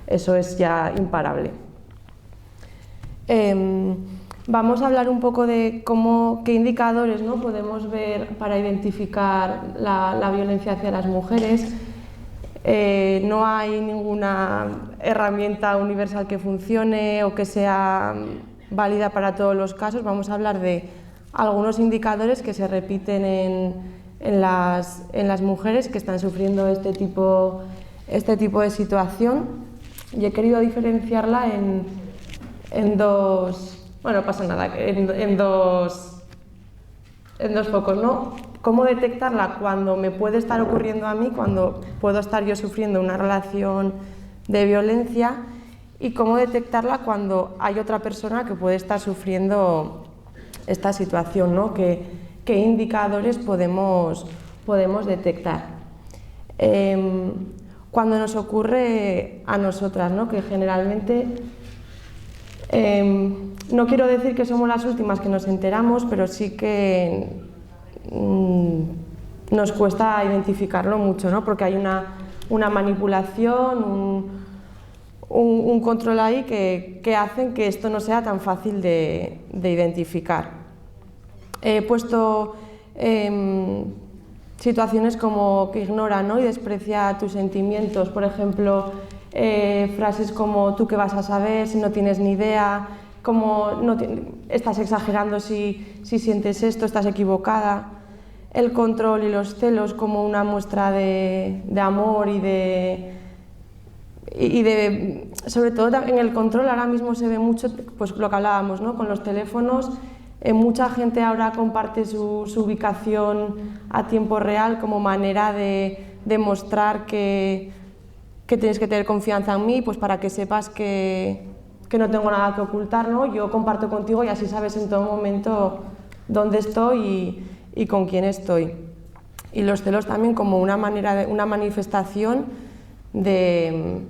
eso es ya imparable. Vamos a hablar un poco de qué indicadores, ¿no? Podemos ver para identificar la violencia hacia las mujeres. No hay ninguna herramienta universal que funcione o que sea válida para todos los casos. Vamos a hablar de algunos indicadores que se repiten en las mujeres que están sufriendo este tipo de situación, y he querido diferenciarla en dos. Bueno, no pasa nada, en dos focos, ¿no? Cómo detectarla cuando me puede estar ocurriendo a mí, cuando puedo estar yo sufriendo una relación de violencia, y cómo detectarla cuando hay otra persona que puede estar sufriendo esta situación, ¿no? ¿Qué indicadores podemos detectar? Cuando nos ocurre a nosotras, ¿no? Que generalmente no quiero decir que somos las últimas que nos enteramos, pero sí que nos cuesta identificarlo mucho, ¿no? Porque hay una manipulación, un control ahí que hacen que esto no sea tan fácil de identificar. He puesto situaciones como que ignora, ¿no? Y desprecia tus sentimientos, por ejemplo, frases como ¿tú qué vas a saber si no tienes ni idea? Como estás exagerando si sientes esto, estás equivocada. El control y los celos como una muestra de amor y sobre todo en el control ahora mismo se ve mucho, pues lo que hablábamos, ¿no? Con los teléfonos. Mucha gente ahora comparte su ubicación a tiempo real como manera de demostrar que tienes que tener confianza en mí, pues para que sepas que no tengo nada que ocultar, ¿no? Yo comparto contigo y así sabes en todo momento dónde estoy y con quién estoy. Y los celos también como una manifestación de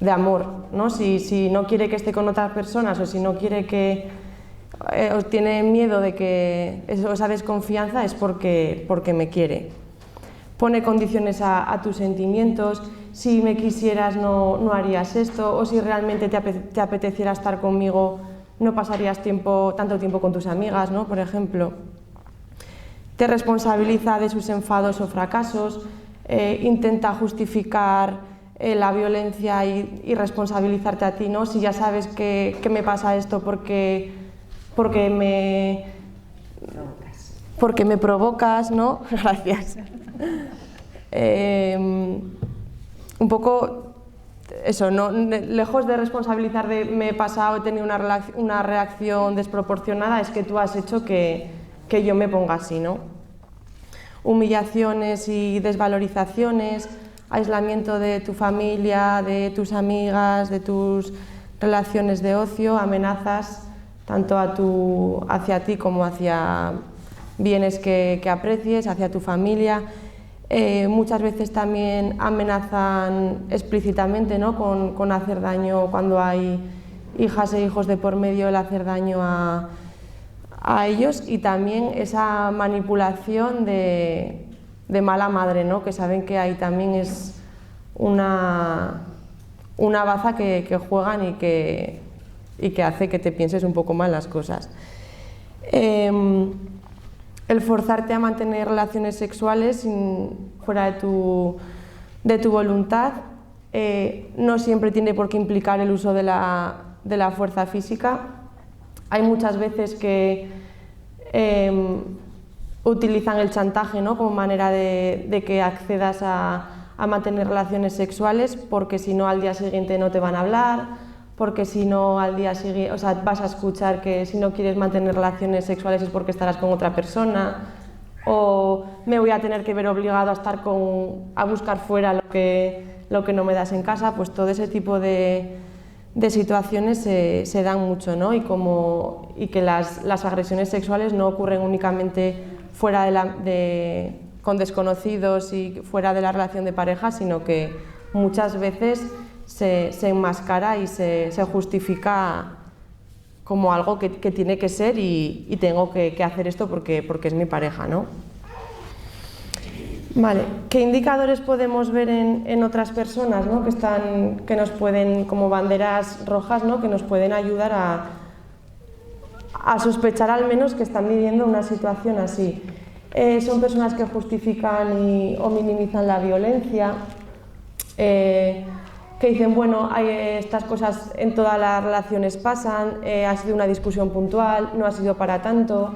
amor, ¿no? Si no quiere que esté con otras personas o si no quiere o tiene miedo de que esa desconfianza, es porque me quiere. Pone condiciones a tus sentimientos. Si me quisieras no harías esto, o si realmente te apeteciera estar conmigo no pasarías tanto tiempo con tus amigas, ¿no? Por ejemplo. Te responsabiliza de sus enfados o fracasos, intenta justificar la violencia y responsabilizarte a ti, ¿no? Si ya sabes que me pasa esto porque me provocas, ¿no? Gracias. Un poco eso, ¿no? Lejos de responsabilizar de me he pasado, he tenido una reacción desproporcionada, es que tú has hecho que yo me ponga así, ¿no? Humillaciones y desvalorizaciones, aislamiento de tu familia, de tus amigas, de tus relaciones de ocio, amenazas tanto hacia ti como hacia bienes que aprecies, hacia tu familia. Muchas veces también amenazan explícitamente, ¿no? con hacer daño cuando hay hijas e hijos de por medio, el hacer daño a ellos, y también esa manipulación de mala madre, ¿no? Que saben que ahí también es una baza que juegan y que hace que te pienses un poco mal las cosas. El forzarte a mantener relaciones sexuales fuera de tu voluntad no siempre tiene por qué implicar el uso de la fuerza física. Hay muchas veces que utilizan el chantaje, ¿no? Como manera de que accedas a mantener relaciones sexuales, porque si no al día siguiente no te van a hablar, porque si no al día siguiente, o sea, vas a escuchar que si no quieres mantener relaciones sexuales es porque estarás con otra persona, o me voy a tener que ver obligado a buscar fuera lo que no me das en casa. Pues todo ese tipo de situaciones se dan mucho, ¿no? Y que las agresiones sexuales no ocurren únicamente fuera con desconocidos y fuera de la relación de pareja, sino que muchas veces se enmascara y se justifica como algo que tiene que ser y tengo que hacer esto porque es mi pareja, ¿no? Vale, ¿qué indicadores podemos ver en otras personas, ¿no? que nos pueden, como banderas rojas, ¿no? Que nos pueden ayudar a sospechar al menos que están viviendo una situación así? Son personas que justifican o minimizan la violencia, que dicen, bueno, estas cosas en todas las relaciones pasan, ha sido una discusión puntual, no ha sido para tanto.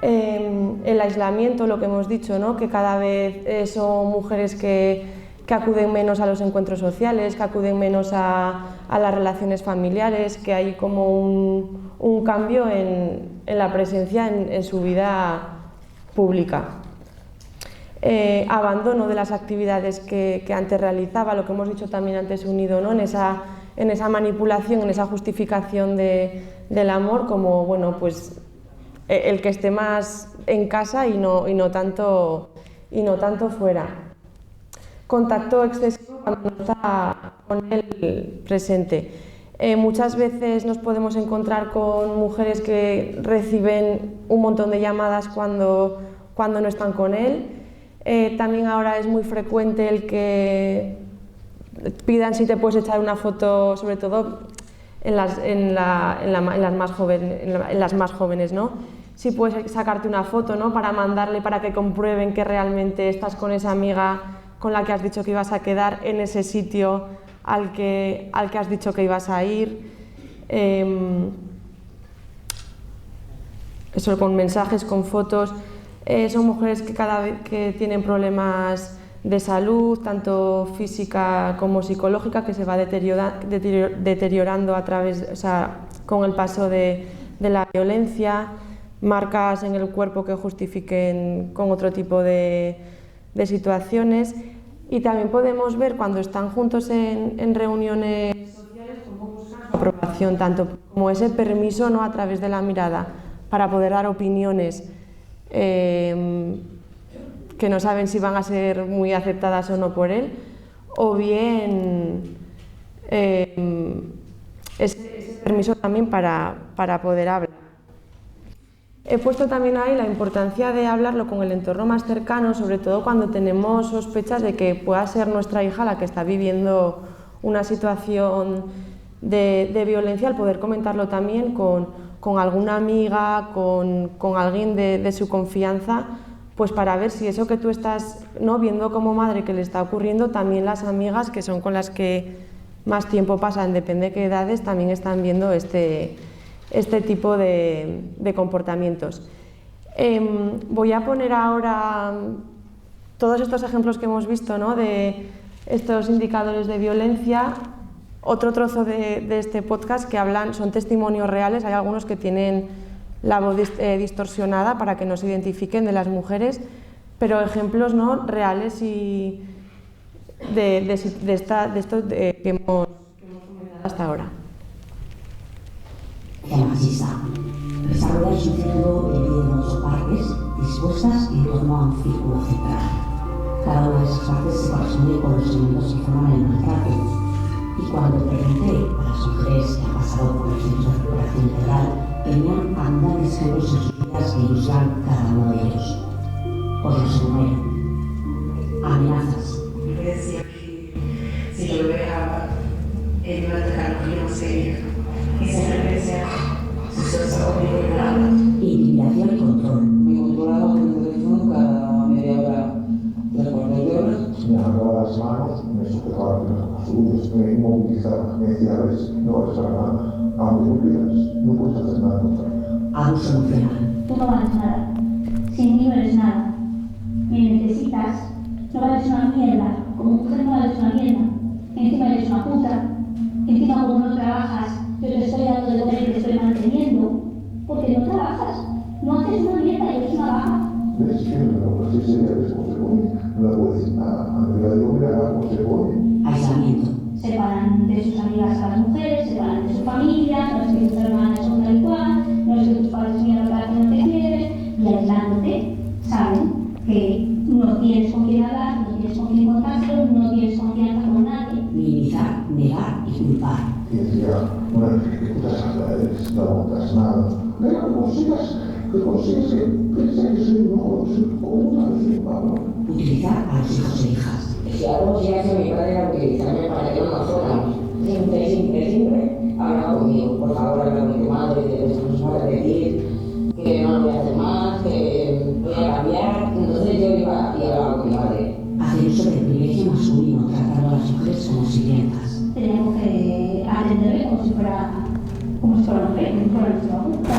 El aislamiento, lo que hemos dicho, ¿no? Que cada vez son mujeres que acuden menos a los encuentros sociales, que acuden menos a las relaciones familiares, que hay como un cambio en la presencia en su vida pública. Abandono de las actividades que antes realizaba, lo que hemos dicho también antes unido, ¿no? en esa manipulación, en esa justificación del amor, como, bueno, pues el que esté más en casa y no tanto fuera. Contacto excesivo cuando no está con él presente. Muchas veces nos podemos encontrar con mujeres que reciben un montón de llamadas cuando no están con él. También ahora es muy frecuente el que pidan si te puedes echar una foto, sobre todo en las más jóvenes, ¿no? Si puedes sacarte una foto, ¿no? Para mandarle, para que comprueben que realmente estás con esa amiga con la que has dicho que ibas a quedar en ese sitio al que has dicho que ibas a ir. Eso, con mensajes, con fotos. Son mujeres que cada vez que tienen problemas de salud, tanto física como psicológica, que se va deteriorando a través, o sea, con el paso de la violencia, marcas en el cuerpo que justifiquen con otro tipo de situaciones. Y también podemos ver cuando están juntos en reuniones sociales cómo buscan su aprobación, tanto como ese permiso, ¿no? A través de la mirada, para poder dar opiniones que no saben si van a ser muy aceptadas o no por él, o bien ese permiso también para poder hablar. he puesto también ahí la importancia de hablarlo con el entorno más cercano, sobre todo cuando tenemos sospechas de que pueda ser nuestra hija la que está viviendo una situación de violencia, al poder comentarlo también con alguna amiga, con alguien de su confianza, pues para ver si eso que tú estás, ¿no?, viendo como madre que le está ocurriendo, también las amigas, que son con las que más tiempo pasan, depende de qué edades, también están viendo este tipo de comportamientos. Voy a poner ahora todos estos ejemplos que hemos visto, ¿no?, de estos indicadores de violencia. Otro trozo de este podcast que hablan, son testimonios reales, hay algunos que tienen la voz distorsionada para que no se identifiquen, de las mujeres, pero ejemplos, ¿no?, reales y de esto que hemos comentado hasta ahora. Machista. Esta rueda es un círculo dividido en 8 partes dispuestas en torno a un círculo central. Cada una de esas partes se corresponde con los elementos que forman el maltrato. Y cuando pregunté a las mujeres que han pasado por el centro de recuperación integral, tenían abundantes ejemplos en sus vidas que ilustran cada uno de ellos. Os los enumero. Amenazas. Me decía que si yo lo dejaba, él iba a atacar lo que yo no sé. Y siempre me decía, si usted está conmigo, yo nada. Intimidación y control. Me controlaba con el teléfono cada media hora, 3/4 de hora. Me agarraba las manos, me sujetaba los suyos, me inmovilizaba, me decía, ves, no vas a hacer nada, aunque tú quieras, no puedes hacer nada contra mí. Abuso emocional. Tú no vales nada, sin mí no eres nada, me necesitas, no vales una mierda, como mujer no vales una mierda, encima eres una puta, encima como no trabajas, yo te estoy dando de comer y te estoy manteniendo, porque no trabajas, no haces una mierda y eres una baja. ¿Ves que no? Así sería, ves cómo se pone, no le puedo decir nada, a mí la digo, mira cómo se pone. Aislamiento. Separan de sus amigas a las mujeres, separan de su familia, no es que tus hermanas son tal y cual, no es que tus padres miran para que no te quieren, y aislándote, saben que no tienes con quién hablar, no tienes con quién contárselo, no tienes confianza con nadie. Minimizar, negar y culpar. Y decía, bueno, que putas eres, no aguantas nada. Venga, que consigas que piensa que soy un ojo, soy como una soy un Pablo. Utilizar a los hijos e hijas. Si algo se hace, mi padre era utilizarme para que no nos fuéramos. Siempre hablaba conmigo. Por favor, habla con tu madre, que nos va a repetir, que no lo voy a hacer más, que voy a cambiar. Entonces yo iba y hablaba con mi madre. Hacer uso del privilegio masculino, tratando a las mujeres como sirvientas. Tenemos que atenderle como si fuera una mujer, como si fuera nuestra puta.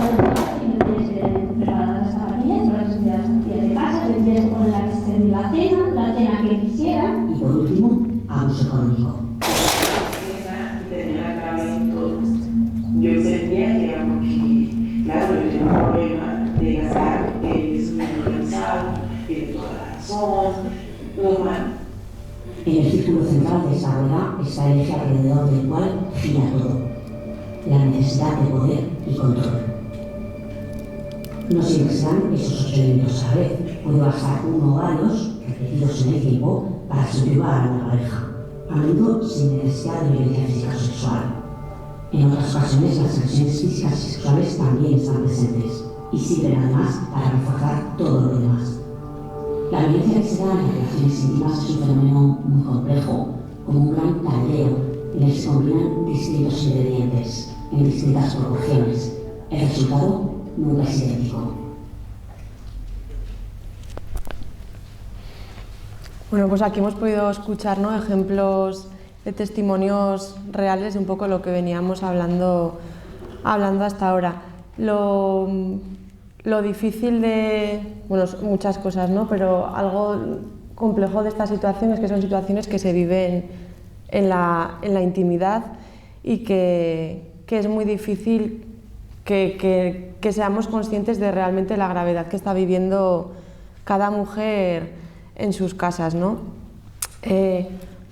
Y no tienes que tener preparadas las zapatillas, no las tienes las de casa, tendrías que poner la que se la cena que quisiera. Y por último, abuso económico. Tenía la cabeza en todo. Yo sentía que era porque, claro, yo tenía un problema de gastar, es muy cansado, tiene toda la razón, normal. En el círculo central de esa rueda está el eje alrededor del cual gira todo: la necesidad de poder y control. No siempre están esos 8 elementos a la vez. Puede bastar uno o varios, repetidos en el tiempo, para subyugar a una pareja, a menudo sin necesidad de violencia física o sexual. En otras ocasiones, las agresiones físicas y sexuales también están presentes y sirven además para reforzar todo lo demás. La violencia que se da en las relaciones íntimas es un fenómeno muy complejo, como un gran caldero en el que se combinan distintos ingredientes en distintas proporciones. El resultado nunca es idéntico. Bueno, pues aquí hemos podido escuchar, ¿no?, ejemplos de testimonios reales de un poco lo que veníamos hablando hasta ahora. Lo difícil de, bueno, muchas cosas, ¿no?, pero algo complejo de esta situación es que son situaciones que se viven en la intimidad y que es muy difícil que seamos conscientes de realmente la gravedad que está viviendo cada mujer en sus casas, ¿no?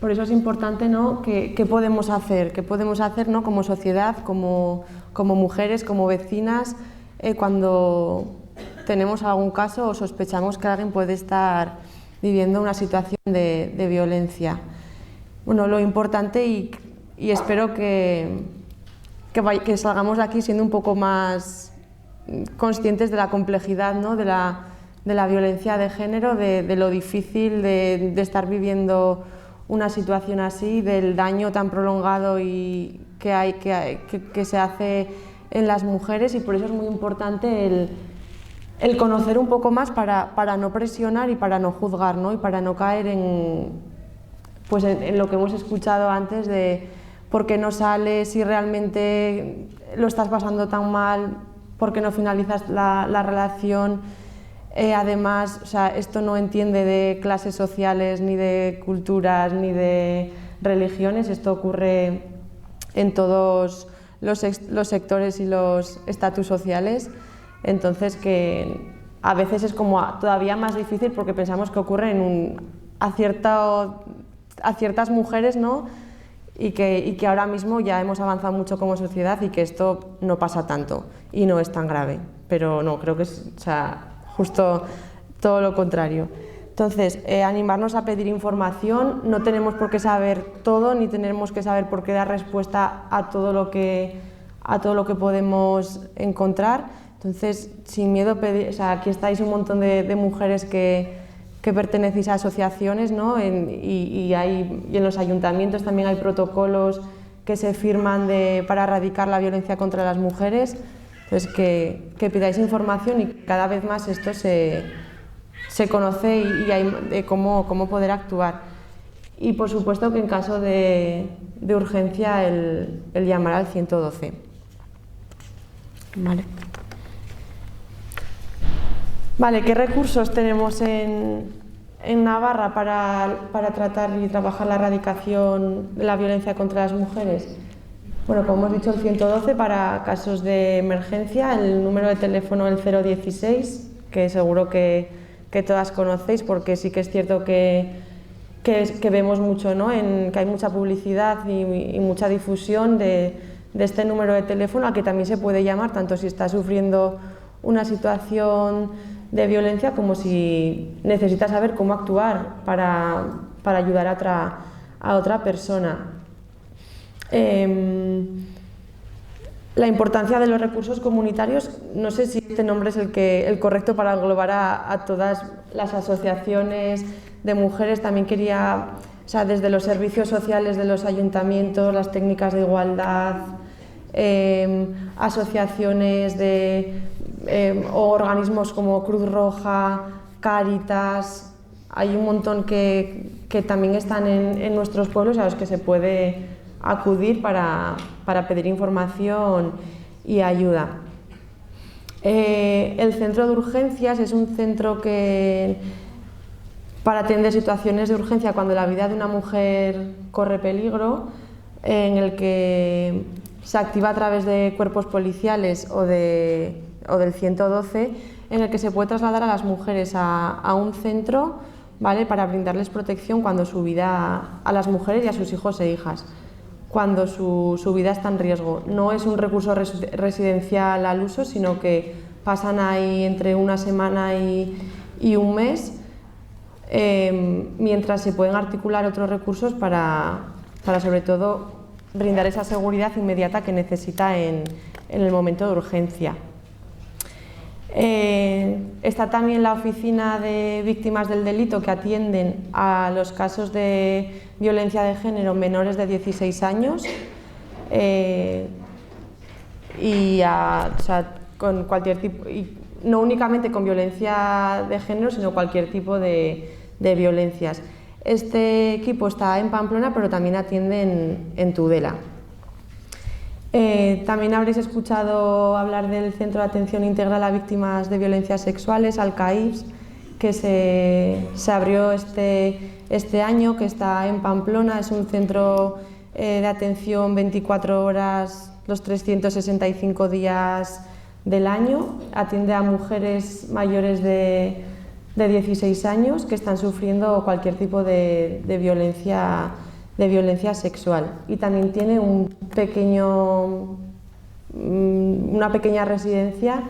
Por eso es importante, ¿no?, ¿qué podemos hacer? ¿Qué podemos hacer, ¿no?, como sociedad, como mujeres, como vecinas, cuando tenemos algún caso o sospechamos que alguien puede estar viviendo una situación de violencia? Bueno, lo importante, y espero que salgamos de aquí siendo un poco más conscientes de la complejidad, ¿no? de la violencia de género, de lo difícil de estar viviendo una situación así, del daño tan prolongado y que se hace en las mujeres, y por eso es muy importante el conocer un poco más para no presionar y para no juzgar, ¿no? Y para no caer en lo que hemos escuchado antes de por qué no sales, si realmente lo estás pasando tan mal, por qué no finalizas la relación. Además, o sea, esto no entiende de clases sociales, ni de culturas, ni de religiones. Esto ocurre en todos los sectores y los estatus sociales. Entonces, que a veces es como todavía más difícil porque pensamos que ocurre a ciertas mujeres, ¿no? Y que ahora mismo ya hemos avanzado mucho como sociedad y que esto no pasa tanto y no es tan grave. Pero no, creo que es, o sea, justo todo lo contrario. Entonces, animarnos a pedir información. No tenemos por qué saber todo, ni tenemos que saber por qué dar respuesta a todo lo que podemos encontrar. Entonces, sin miedo, pedir, o sea, aquí estáis un montón de mujeres que pertenecéis a asociaciones, ¿no? Y en los ayuntamientos también hay protocolos que se firman para erradicar la violencia contra las mujeres. Entonces, que pidáis información, y cada vez más esto se conoce y hay de cómo poder actuar. Y por supuesto que en caso de urgencia el llamar al 112. Vale, ¿qué recursos tenemos en Navarra para tratar y trabajar la erradicación de la violencia contra las mujeres? Bueno, como hemos dicho, el 112 para casos de emergencia, el número de teléfono el 016, que seguro que todas conocéis, porque sí que es cierto que vemos mucho, ¿no? Que hay mucha publicidad y mucha difusión de este número de teléfono, al que también se puede llamar tanto si está sufriendo una situación de violencia como si necesita saber cómo actuar para ayudar a otra persona. La importancia de los recursos comunitarios, no sé si este nombre es el correcto para englobar a todas las asociaciones de mujeres. También quería, o sea, desde los servicios sociales de los ayuntamientos, las técnicas de igualdad, asociaciones o organismos como Cruz Roja, Cáritas. Hay un montón que también están en nuestros pueblos a los que se puede acudir para pedir información y ayuda. El centro de urgencias es un centro para atender situaciones de urgencia cuando la vida de una mujer corre peligro, en el que se activa a través de cuerpos policiales o del 112, en el que se puede trasladar a las mujeres a un centro, ¿vale?, para brindarles protección cuando su vida, a las mujeres y a sus hijos e hijas, cuando su vida está en riesgo. No es un recurso residencial al uso, sino que pasan ahí entre una semana y un mes, mientras se pueden articular otros recursos para sobre todo brindar esa seguridad inmediata que necesita en el momento de urgencia. Está también la oficina de víctimas del delito, que atienden a los casos de violencia de género menores de 16 años con cualquier tipo, y no únicamente con violencia de género, sino cualquier tipo de violencias. Este equipo está en Pamplona, pero también atiende en Tudela. También habréis escuchado hablar del Centro de Atención Integral a Víctimas de Violencias Sexuales, al CAIVS, que se abrió este año, que está en Pamplona. Es un centro de atención 24 horas, los 365 días del año. Atiende a mujeres mayores de 16 años que están sufriendo cualquier tipo de violencia sexual, y también tiene una pequeña residencia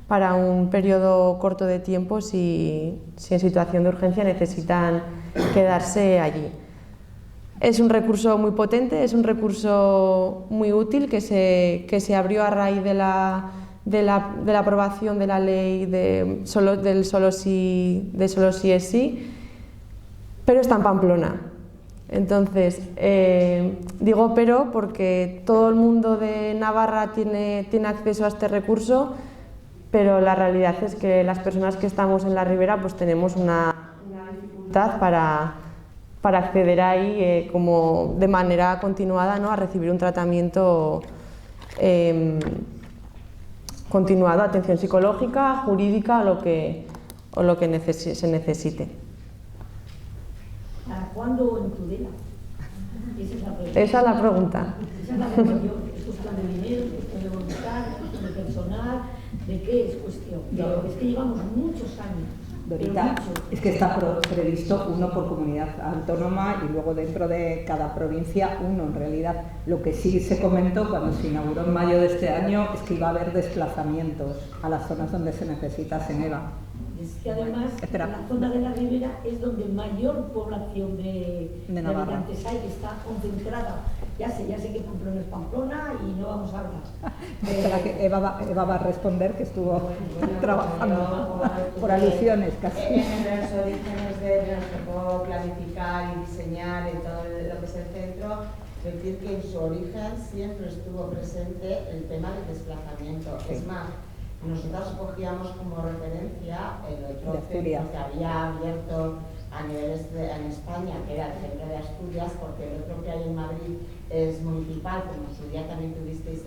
para un periodo corto de tiempo si en situación de urgencia necesitan quedarse allí. Es un recurso muy potente, es un recurso muy útil que se abrió a raíz de de la aprobación de la ley del solo sí es sí, pero está en Pamplona. Entonces, digo pero porque todo el mundo de Navarra tiene acceso a este recurso, pero la realidad es que las personas que estamos en la Ribera pues tenemos una dificultad para acceder ahí como de manera continuada, ¿no?, a recibir un tratamiento continuado, atención psicológica, jurídica o lo que se necesite. ¿Para cuándo en Tudela? Esa es la pregunta. Esa es la pregunta. ¿Es cuestión de dinero, es cuestión de voluntad, es cuestión de personal? ¿De qué es cuestión? Es que llevamos muchos años. Dorita, es que está previsto uno por comunidad autónoma y luego dentro de cada provincia uno en realidad. Lo que sí se comentó cuando se inauguró en mayo de este año es que iba a haber desplazamientos a las zonas donde se necesita SENEVA. Es que además la zona de la Ribera es donde mayor población de habitantes hay, que está concentrada. Ya sé que Pamplona es Pamplona y no vamos a hablar. Espera, que Eva va a responder, que estuvo trabajando por alusiones casi. En los orígenes de nos tocó planificar y diseñar en todo lo que es el centro, decir que en su origen siempre estuvo presente el tema del desplazamiento. Sí. Es más, nosotros cogíamos como referencia el otro centro que había abierto a niveles en España, que era el centro de Asturias, porque el otro que hay en Madrid es municipal, como en su día también tuvisteis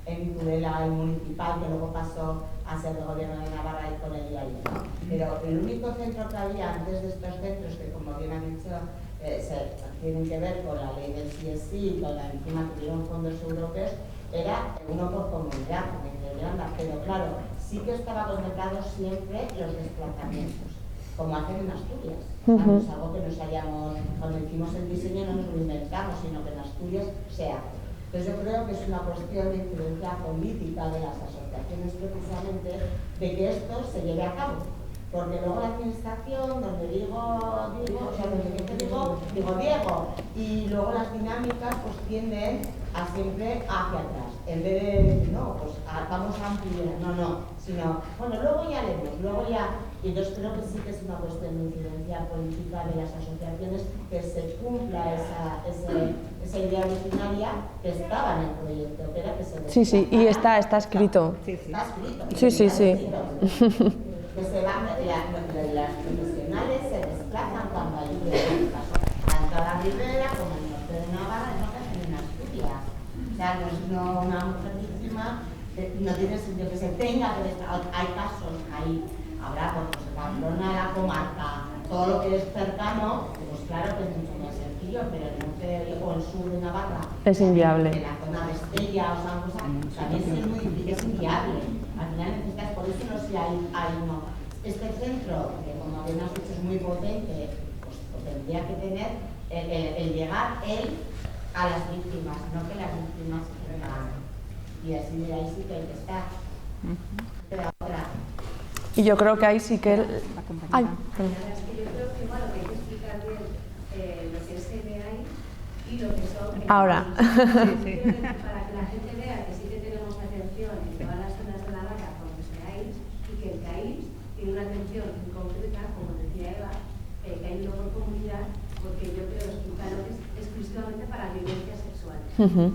en Tudela el municipal, que luego pasó a ser el gobierno de Navarra y con el IAI. Pero el único centro que había antes de estos centros, que como bien han dicho, tienen que ver con la ley del sí es sí, con la encima tuvieron fondos europeos, era uno por comunidad, pero claro, sí que estaba contemplado siempre los desplazamientos, como hacen en Asturias. No es algo que nos hayamos, cuando hicimos el diseño no nos lo inventamos, sino que en Asturias se hace. Entonces yo creo que es una cuestión de influencia política de las asociaciones precisamente de que esto se lleve a cabo. Porque luego la administración, donde digo Diego, y luego las dinámicas pues tienden a siempre hacia atrás. En vez de decir, no, pues vamos a ampliar, sino, bueno, luego ya haremos, y entonces creo que sí que es una cuestión de incidencia política de las asociaciones que se cumpla esa idea originaria que estaba en el proyecto, que era que se... Sí, y está escrito. Está escrito. Sí. Que se van, las profesionales se desplazan cuando hay tanto a la Ribera como en el norte de Navarra, no que hacen en Asturias. O sea, no una mujer víctima no tiene sentido que se tenga que desplazar. Hay casos, habrá, porque se Pamplona, la comarca, todo lo que es cercano, pues claro que es mucho más sencillo, pero el norte o el sur de Navarra es inviable. En la zona de Estella o San José también es inviable. Al final necesitas, por eso no sé, hay uno. Este centro, que como bien has dicho es muy potente, pues tendría que tener el llegar a las víctimas, no que las víctimas vengan. Y así de ahí sí que hay que estar. Y yo creo que ahí sí que... Yo creo que igual lo que hay que explicar bien lo que es CBI y lo que son... Ahora. Para que la gente vea que sí que tenemos atención en todas las zonas de Navarra con los CAIs y que el CAIs tiene una atención concreta, como decía Eva, que hay uno por comunidad, porque yo creo que hospital es exclusivamente para violencia sexual.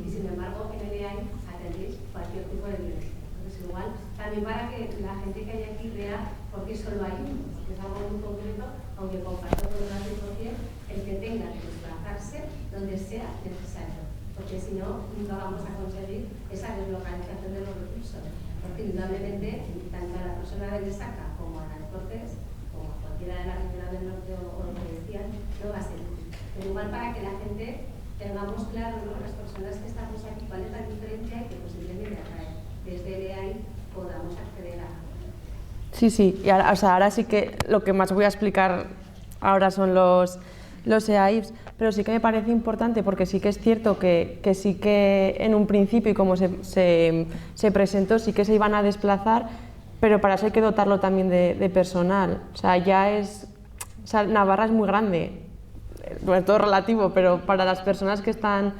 Y sin embargo, en el EAI atendéis cualquier tipo de violencia. Entonces, igual, también para que la gente que hay aquí vea por qué solo hay uno, porque es algo muy concreto, aunque comparto con una situación, el que tenga que desplazarse donde sea necesario. Porque si no, nunca vamos a conseguir esa deslocalización de los recursos. Porque indudablemente, tanto a la persona de Lesaca como a la de Cortés, como a cualquiera de la Ribera del Norte o lo que decían, no va a ser útil. Pero igual para que la gente tengamos claro, ¿no?, las personas que estamos aquí, cuál es la diferencia y que posiblemente desde el EAI podamos acceder a... Sí, y ahora sí que lo que más voy a explicar ahora son los EAIs, pero sí que me parece importante porque sí que es cierto que sí que en un principio y como se presentó sí que se iban a desplazar, pero para eso hay que dotarlo también de personal. O sea, Navarra es muy grande, bueno, todo relativo, pero para las personas que están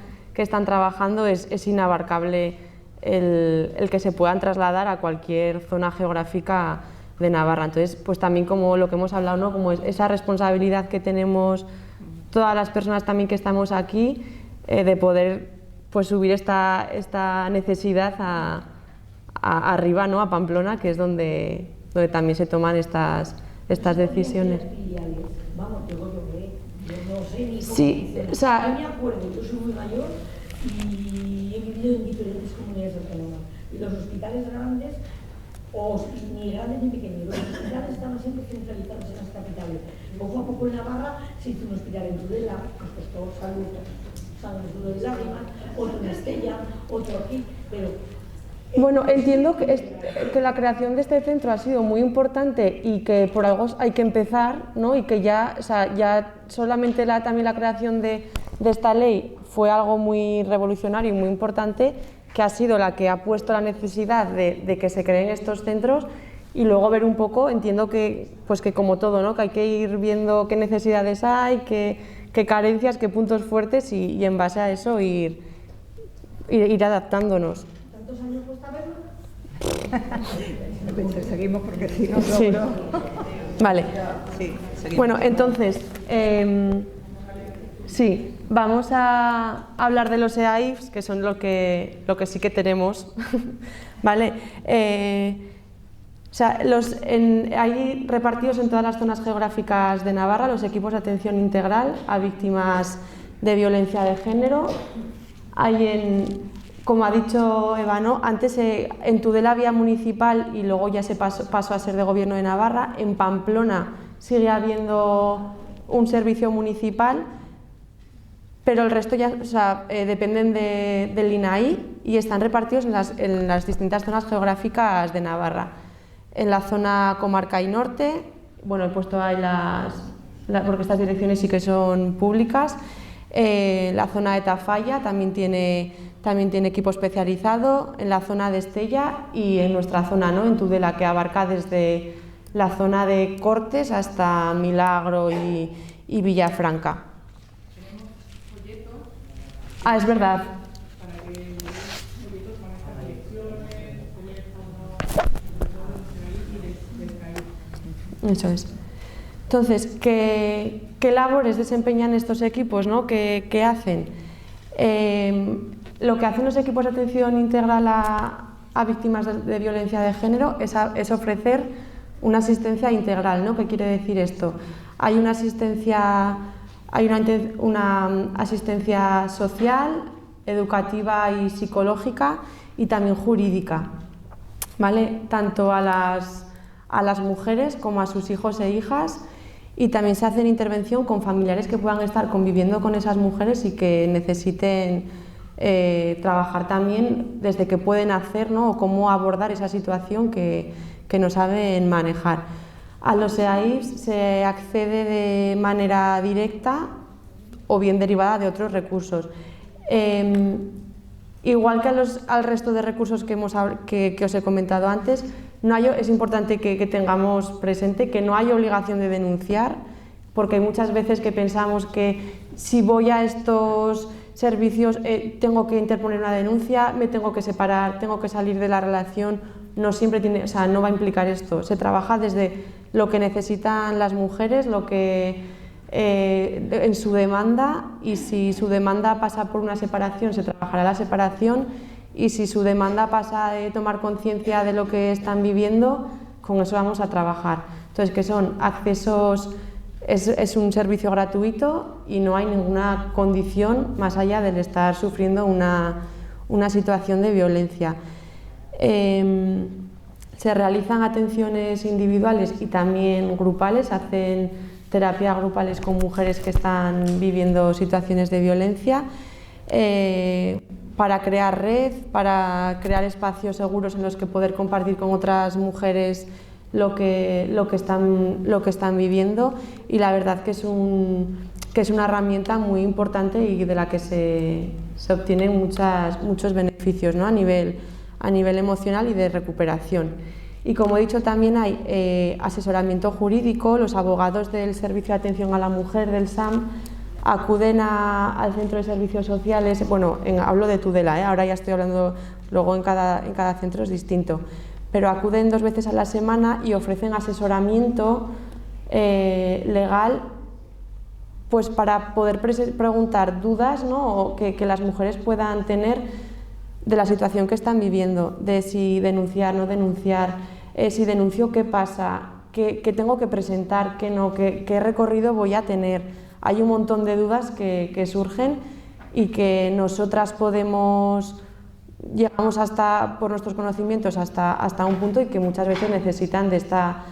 trabajando es inabarcable el que se puedan trasladar a cualquier zona geográfica de Navarra. Entonces, pues también como lo que hemos hablado, ¿no? Como esa responsabilidad que tenemos todas las personas también que estamos aquí, de poder pues subir esta necesidad arriba, ¿no? A Pamplona, que es donde también se toman estas decisiones. Vamos, yo no sé ni cómo sí, dicen. O sea, yo me acuerdo, yo soy muy mayor y he vivido en diferentes comunidades autónomas. Y los hospitales grandes, ni grandes ni pequeños, los hospitales estaban siempre centralizados en las capitales. Poco a poco en Navarra se hizo un hospital en Tudela, que costó salud, de lágrimas, otro en Estella, otro aquí, pero... Bueno, entiendo que la creación de este centro ha sido muy importante y que por algo hay que empezar, ¿no? Y que ya solamente también la creación de esta ley fue algo muy revolucionario y muy importante, que ha sido la que ha puesto la necesidad de que se creen estos centros, y luego ver un poco, entiendo que como todo, ¿no? Que hay que ir viendo qué necesidades hay, qué carencias, qué puntos fuertes y en base a eso ir adaptándonos. ¿Cuántos años cuesta verlo? Seguimos porque si no, sí. Vale. Sí, seguimos. Bueno, entonces, sí, vamos a hablar de los EAIFs, que son lo que sí que tenemos, ¿vale? Hay repartidos en todas las zonas geográficas de Navarra los equipos de atención integral a víctimas de violencia de género. Como ha dicho Eva, ¿no? Antes en Tudela había municipal y luego ya se pasó a ser de Gobierno de Navarra. En Pamplona sigue habiendo un servicio municipal, pero el resto ya dependen del INAI y están repartidos en las distintas zonas geográficas de Navarra. En la zona comarca y norte, bueno, he puesto ahí porque estas direcciones sí que son públicas. La zona de Tafalla también tiene equipo especializado, en la zona de Estella y en nuestra zona, ¿no? En Tudela, que abarca desde la zona de Cortes hasta Milagro y Villafranca. Tenemos folletos. Ah, es verdad. Para que los folletos van a estar direcciones, teléfonos, Eso es. Entonces, ¿qué labores desempeñan estos equipos, ¿no? ¿Qué hacen? Lo que hacen los equipos de atención integral a víctimas de violencia de género es ofrecer una asistencia integral, ¿no? ¿Qué quiere decir esto? Hay una asistencia social, educativa y psicológica y también jurídica, ¿vale? Tanto a las mujeres como a sus hijos e hijas, y también se hace intervención con familiares que puedan estar conviviendo con esas mujeres y que necesiten trabajar también desde qué pueden hacer, ¿no? O cómo abordar esa situación que no saben manejar. A los EAIFs se accede de manera directa o bien derivada de otros recursos. Igual que al resto de recursos que os he comentado antes, es importante que tengamos presente que no hay obligación de denunciar, porque hay muchas veces que pensamos que si voy a estos servicios tengo que interponer una denuncia, me tengo que separar, tengo que salir de la relación. No siempre no va a implicar esto. Se trabaja desde lo que necesitan las mujeres, en su demanda, y si su demanda pasa por una separación, se trabajará la separación, y si su demanda pasa de tomar conciencia de lo que están viviendo, con eso vamos a trabajar. Entonces, que son accesos, es un servicio gratuito y no hay ninguna condición más allá del estar sufriendo una situación de violencia. Se realizan atenciones individuales y también grupales, hacen terapia grupales con mujeres que están viviendo situaciones de violencia, para crear red, para crear espacios seguros en los que poder compartir con otras mujeres lo que están viviendo, y la verdad que es una herramienta muy importante y de la que se obtienen muchos beneficios, ¿no? a nivel emocional y de recuperación. Y como he dicho, también hay asesoramiento jurídico. Los abogados del Servicio de Atención a la Mujer del SAM acuden al Centro de Servicios Sociales, hablo de Tudela, ahora ya estoy hablando luego en cada centro es distinto, pero acuden 2 veces a la semana y ofrecen asesoramiento legal, pues para poder preguntar dudas, ¿no? O que las mujeres puedan tener de la situación que están viviendo, de si denunciar, no denunciar, si denuncio, qué pasa, qué tengo que presentar, qué no, qué recorrido voy a tener. Hay un montón de dudas que surgen y que nosotras llegamos por nuestros conocimientos hasta un punto y que muchas veces necesitan de esta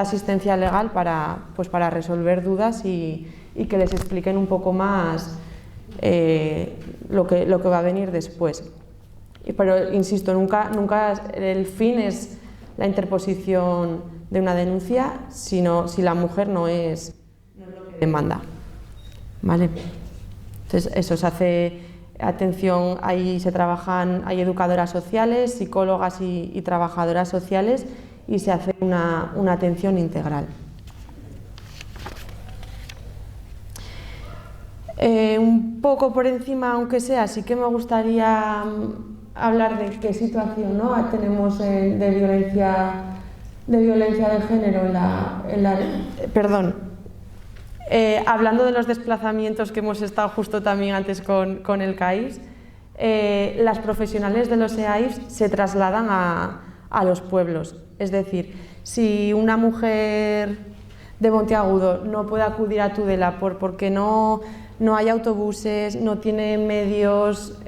asistencia legal para resolver dudas y que les expliquen un poco más lo que va a venir después. Pero insisto, nunca el fin es la interposición de una denuncia, sino si la mujer no es lo que demanda. ¿Vale? Entonces eso se hace atención, ahí hay educadoras sociales, psicólogas y trabajadoras sociales y se hace una atención integral. Un poco por encima, aunque sea, sí que me gustaría hablar de qué situación, ¿no?, tenemos de violencia de género hablando de los desplazamientos que hemos estado justo también antes con el CAIFs, las profesionales de los EAIFs se trasladan a los pueblos. Es decir, si una mujer de Monteagudo no puede acudir a Tudela porque no hay autobuses, no tiene medios,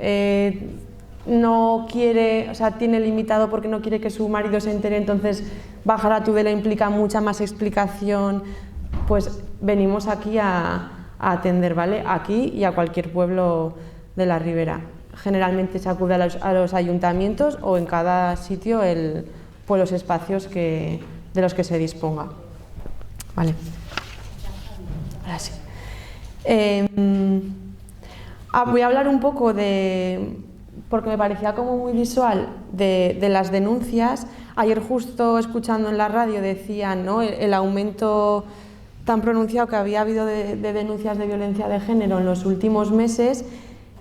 no quiere, tiene limitado porque no quiere que su marido se entere, entonces bajar a Tudela implica mucha más explicación, pues venimos aquí a atender, ¿vale? Aquí y a cualquier pueblo de la Ribera. Generalmente se acude a los ayuntamientos o en cada sitio los espacios de los que se disponga. Vale. Ahora sí. Voy a hablar un poco porque me parecía como muy visual, de las denuncias. Ayer justo escuchando en la radio decían, ¿no?, el aumento tan pronunciado que había habido de denuncias de violencia de género en los últimos meses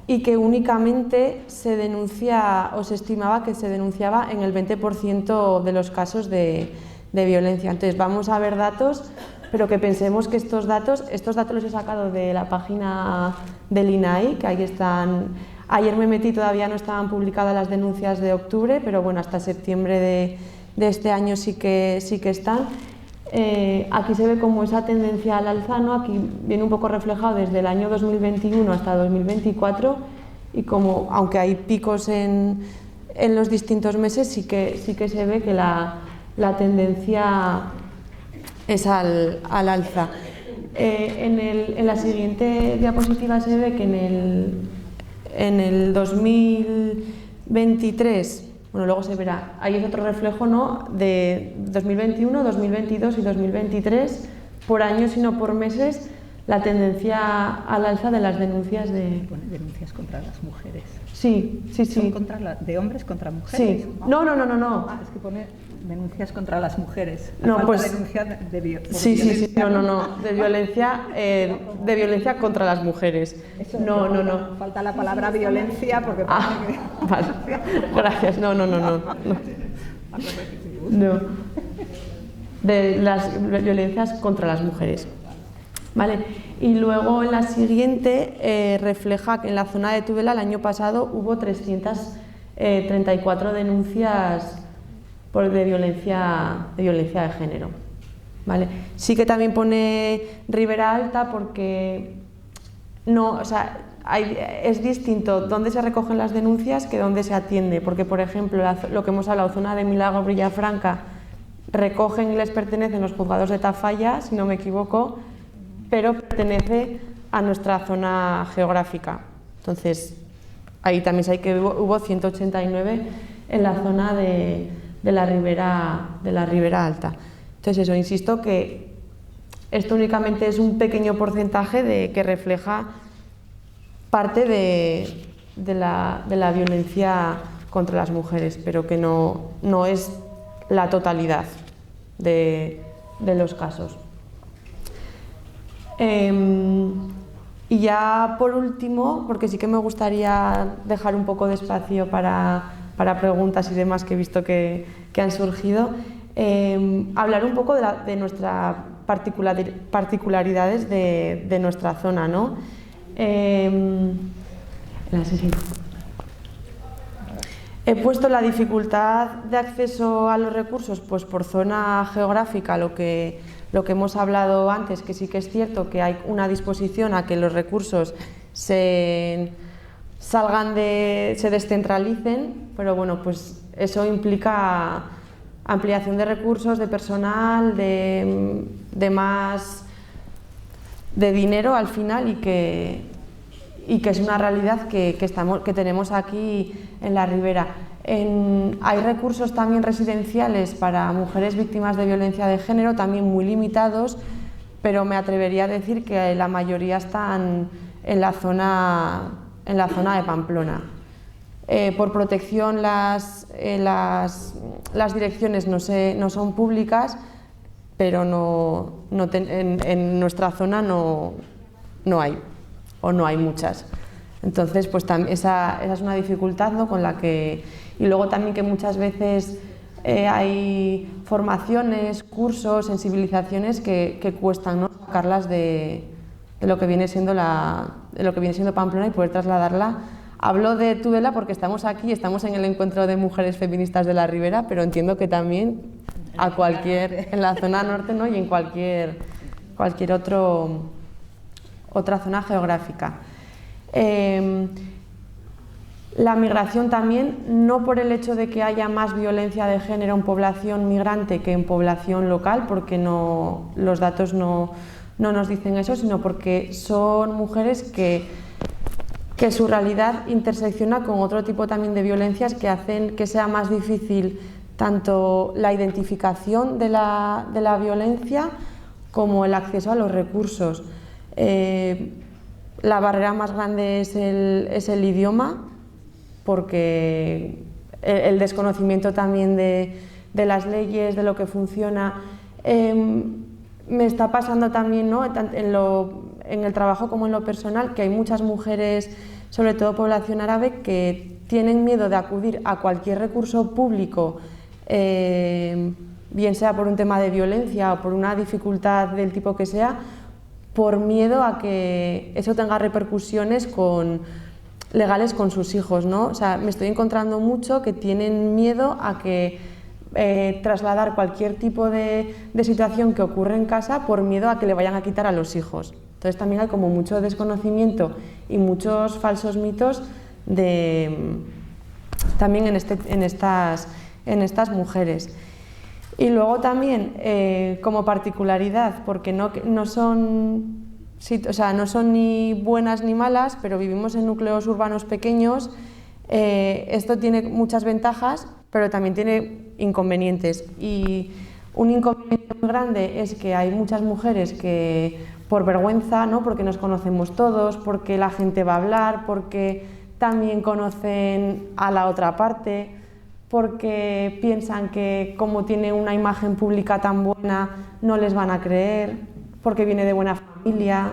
y que únicamente se denuncia o se estimaba que se denunciaba en el 20% de los casos de violencia. Entonces vamos a ver datos, pero que pensemos que estos datos los he sacado de la página del INAI, que ahí están. Ayer me metí, todavía no estaban publicadas las denuncias de octubre, pero bueno, hasta septiembre de este año sí que están. Aquí se ve como esa tendencia al alza, ¿no? Aquí viene un poco reflejado desde el año 2021 hasta 2024 y como, aunque hay picos en los distintos meses, sí que se ve que la tendencia es al alza. En la siguiente diapositiva se ve que en el 2023, bueno, luego se verá, ahí es otro reflejo, ¿no?, de 2021, 2022 y 2023, por años y no por meses, la tendencia al alza de las denuncias de... Pone denuncias contra las mujeres. Sí. ¿Son de hombres contra mujeres? Sí. No. Es que pone denuncias contra las mujeres. No, pues... denuncia de violencia. Sí. No. De violencia contra las mujeres. Eso, no. Falta la palabra violencia porque... Vale. Gracias. No. De las violencias contra las mujeres. Vale. Y luego en la siguiente refleja que en la zona de Tudela el año pasado hubo 334 denuncias de violencia de género. ¿Vale? Sí que también pone Ribera Alta porque es distinto dónde se recogen las denuncias que dónde se atiende, porque por ejemplo lo que hemos hablado, zona de Milagro, Villafranca, recogen y les pertenecen los juzgados de Tafalla, si no me equivoco, pero pertenece a nuestra zona geográfica. Entonces, ahí también sé que hubo 189 en la zona de la Ribera Alta. Entonces eso, insisto que esto únicamente es un pequeño porcentaje que refleja parte de la violencia contra las mujeres, pero que no es la totalidad de los casos. Y ya por último, porque sí que me gustaría dejar un poco de espacio para para preguntas y demás que he visto que han surgido. Hablar un poco de nuestras particularidades de nuestra zona, ¿no? He puesto la dificultad de acceso a los recursos pues por zona geográfica, lo que hemos hablado antes, que sí que es cierto que hay una disposición a que los recursos se descentralicen, pero bueno, pues eso implica ampliación de recursos, de personal, de dinero al final y que es una realidad que tenemos aquí en la Ribera. Hay recursos también residenciales para mujeres víctimas de violencia de género, también muy limitados, pero me atrevería a decir que la mayoría están en la zona de Pamplona. Por protección las direcciones no son públicas, pero en nuestra zona no hay. O no hay muchas. Entonces, pues esa es una dificultad, ¿no? Con la que... Y luego también que muchas veces hay formaciones, cursos, sensibilizaciones que cuestan, ¿no? Sacarlas de lo que viene siendo Pamplona y poder trasladarla. Hablo de Tudela porque estamos aquí, estamos en el encuentro de mujeres feministas de la Ribera, pero entiendo que también en la zona norte, ¿no? Y en cualquier otra zona geográfica. La migración también, no por el hecho de que haya más violencia de género en población migrante que en población local, porque los datos no nos dicen eso, sino porque son mujeres que su realidad intersecciona con otro tipo también de violencias que hacen que sea más difícil tanto la identificación de la violencia como el acceso a los recursos. La barrera más grande es el idioma, porque el desconocimiento también de las leyes, de lo que funciona. Me está pasando también, ¿no? En el trabajo como en lo personal, que hay muchas mujeres, sobre todo población árabe, que tienen miedo de acudir a cualquier recurso público, bien sea por un tema de violencia o por una dificultad del tipo que sea, por miedo a que eso tenga repercusiones legales con sus hijos, ¿no? O sea, me estoy encontrando mucho que tienen miedo a que trasladar cualquier tipo de situación que ocurre en casa por miedo a que le vayan a quitar a los hijos. Entonces también hay como mucho desconocimiento y muchos falsos mitos también en estas mujeres. Y luego también, como particularidad, porque no son ni buenas ni malas, pero vivimos en núcleos urbanos pequeños, esto tiene muchas ventajas, pero también tiene inconvenientes. Y un inconveniente muy grande es que hay muchas mujeres que, por vergüenza, ¿no? Porque nos conocemos todos, porque la gente va a hablar, porque también conocen a la otra parte, porque piensan que como tiene una imagen pública tan buena no les van a creer, porque viene de buena familia,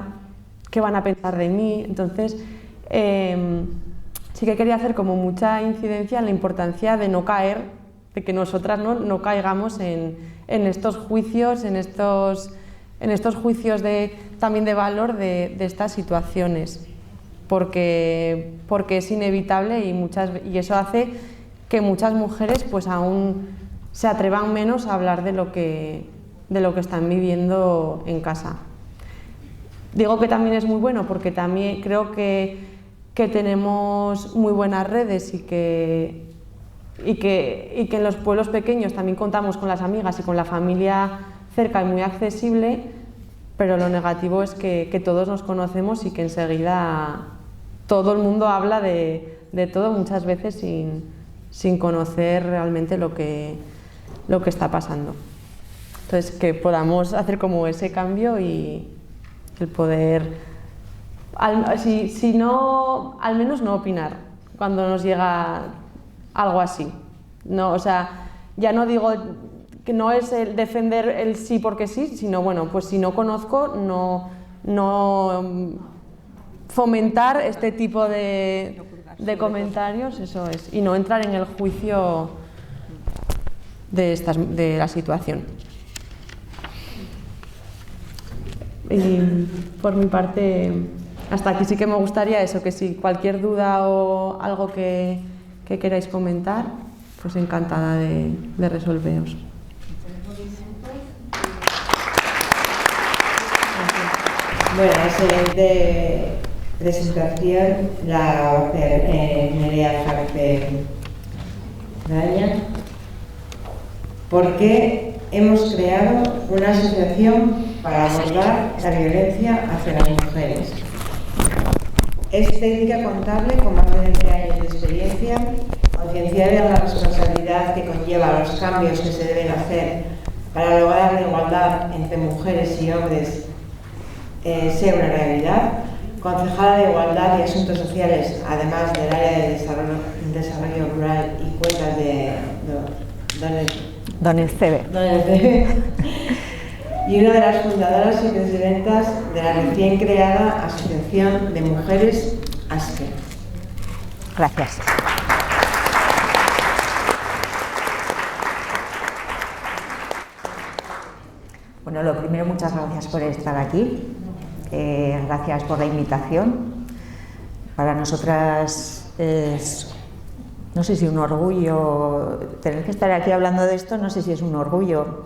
¿qué van a pensar de mí? Entonces, sí que quería hacer como mucha incidencia en la importancia de no caer, de que nosotras no caigamos en estos juicios, en estos juicios también de valor de estas situaciones, porque es inevitable y eso hace que muchas mujeres pues aún se atrevan menos a hablar de lo que están viviendo en casa. Digo que también es muy bueno porque también creo que tenemos muy buenas redes y que en los pueblos pequeños también contamos con las amigas y con la familia cerca y muy accesible, pero lo negativo es que todos nos conocemos y que enseguida todo el mundo habla de todo muchas veces sin conocer realmente lo que está pasando. Entonces, que podamos hacer como ese cambio y el poder, si no, al menos no opinar cuando nos llega algo así. No, o sea, ya no digo que no es el defender el sí porque sí, sino bueno, pues si no conozco, no fomentar este tipo de de comentarios, eso es, y no entrar en el juicio de la situación. Y por mi parte, hasta aquí sí que me gustaría eso, que si cualquier duda o algo que queráis comentar, pues encantada de resolveros. Bueno, la siguiente presentación la va a hacer Nerea Jarte Daña, porque hemos creado una asociación para abordar la violencia hacia las mujeres. Es técnica contable con más de 20 años de experiencia, concienciada de la responsabilidad que conlleva los cambios que se deben hacer para lograr la igualdad entre mujeres y hombres sea una realidad, concejala de Igualdad y Asuntos Sociales, además del área de desarrollo rural y cuentas de Don Elcebe. Y una de las fundadoras y presidentas de la recién creada Asociación de Mujeres ASKE. Gracias. Bueno, lo primero, muchas gracias por estar aquí. Gracias por la invitación. Para nosotras es, no sé si un orgullo, tener que estar aquí hablando de esto, no sé si es un orgullo.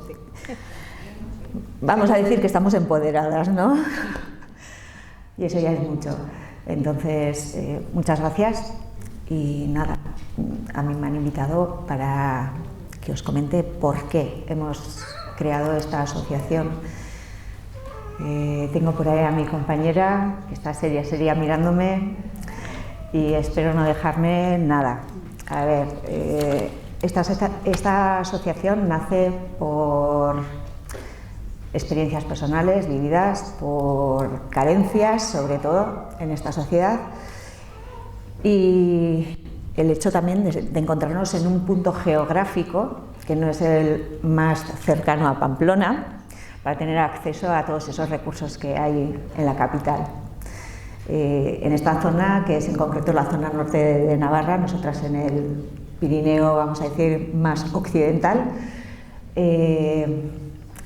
Vamos a decir que estamos empoderadas, ¿no? Y eso ya es mucho. Entonces, muchas gracias. Y nada, a mí me han invitado para que os comente por qué hemos creado esta asociación. Tengo por ahí a mi compañera, que está seria mirándome, y espero no dejarme nada. A ver, esta asociación nace por experiencias personales vividas, por carencias, sobre todo, en esta sociedad, y el hecho también de encontrarnos en un punto geográfico que no es el más cercano a Pamplona, para tener acceso a todos esos recursos que hay en la capital. En esta zona, que es en concreto la zona norte de Navarra, nosotras en el Pirineo, vamos a decir, más occidental,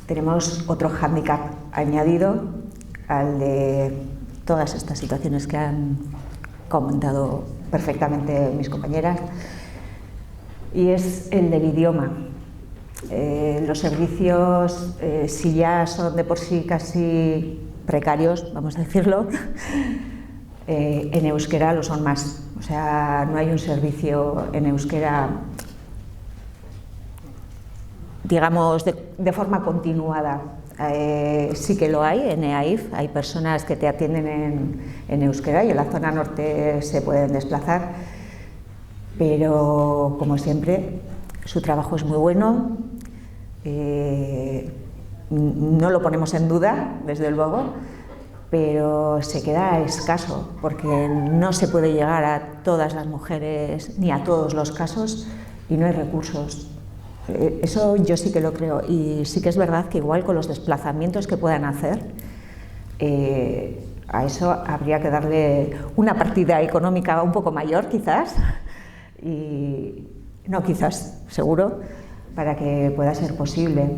tenemos otro hándicap añadido al de todas estas situaciones que han comentado perfectamente mis compañeras, y es el del idioma. Los servicios, si ya son de por sí casi precarios, vamos a decirlo, en euskera lo son más. O sea, no hay un servicio en euskera, digamos, de forma continuada. Sí que lo hay en EAIF, hay personas que te atienden en euskera y en la zona norte se pueden desplazar, pero como siempre su trabajo es muy bueno, no lo ponemos en duda, desde luego, pero se queda escaso porque no se puede llegar a todas las mujeres ni a todos los casos y no hay recursos. Eso yo sí que lo creo, y sí que es verdad que igual con los desplazamientos que puedan hacer, a eso habría que darle una partida económica un poco mayor quizás, y no quizás, seguro, para que pueda ser posible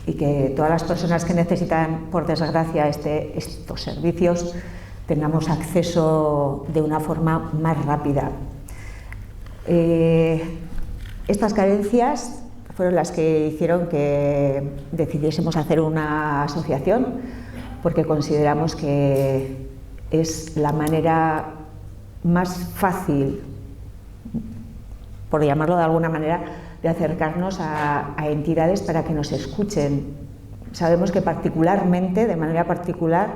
y que todas las personas que necesitan, por desgracia, estos servicios tengamos acceso de una forma más rápida. Estas carencias fueron las que hicieron que decidiésemos hacer una asociación, porque consideramos que es la manera más fácil, por llamarlo de alguna manera, de acercarnos a entidades para que nos escuchen. Sabemos que particularmente, de manera particular,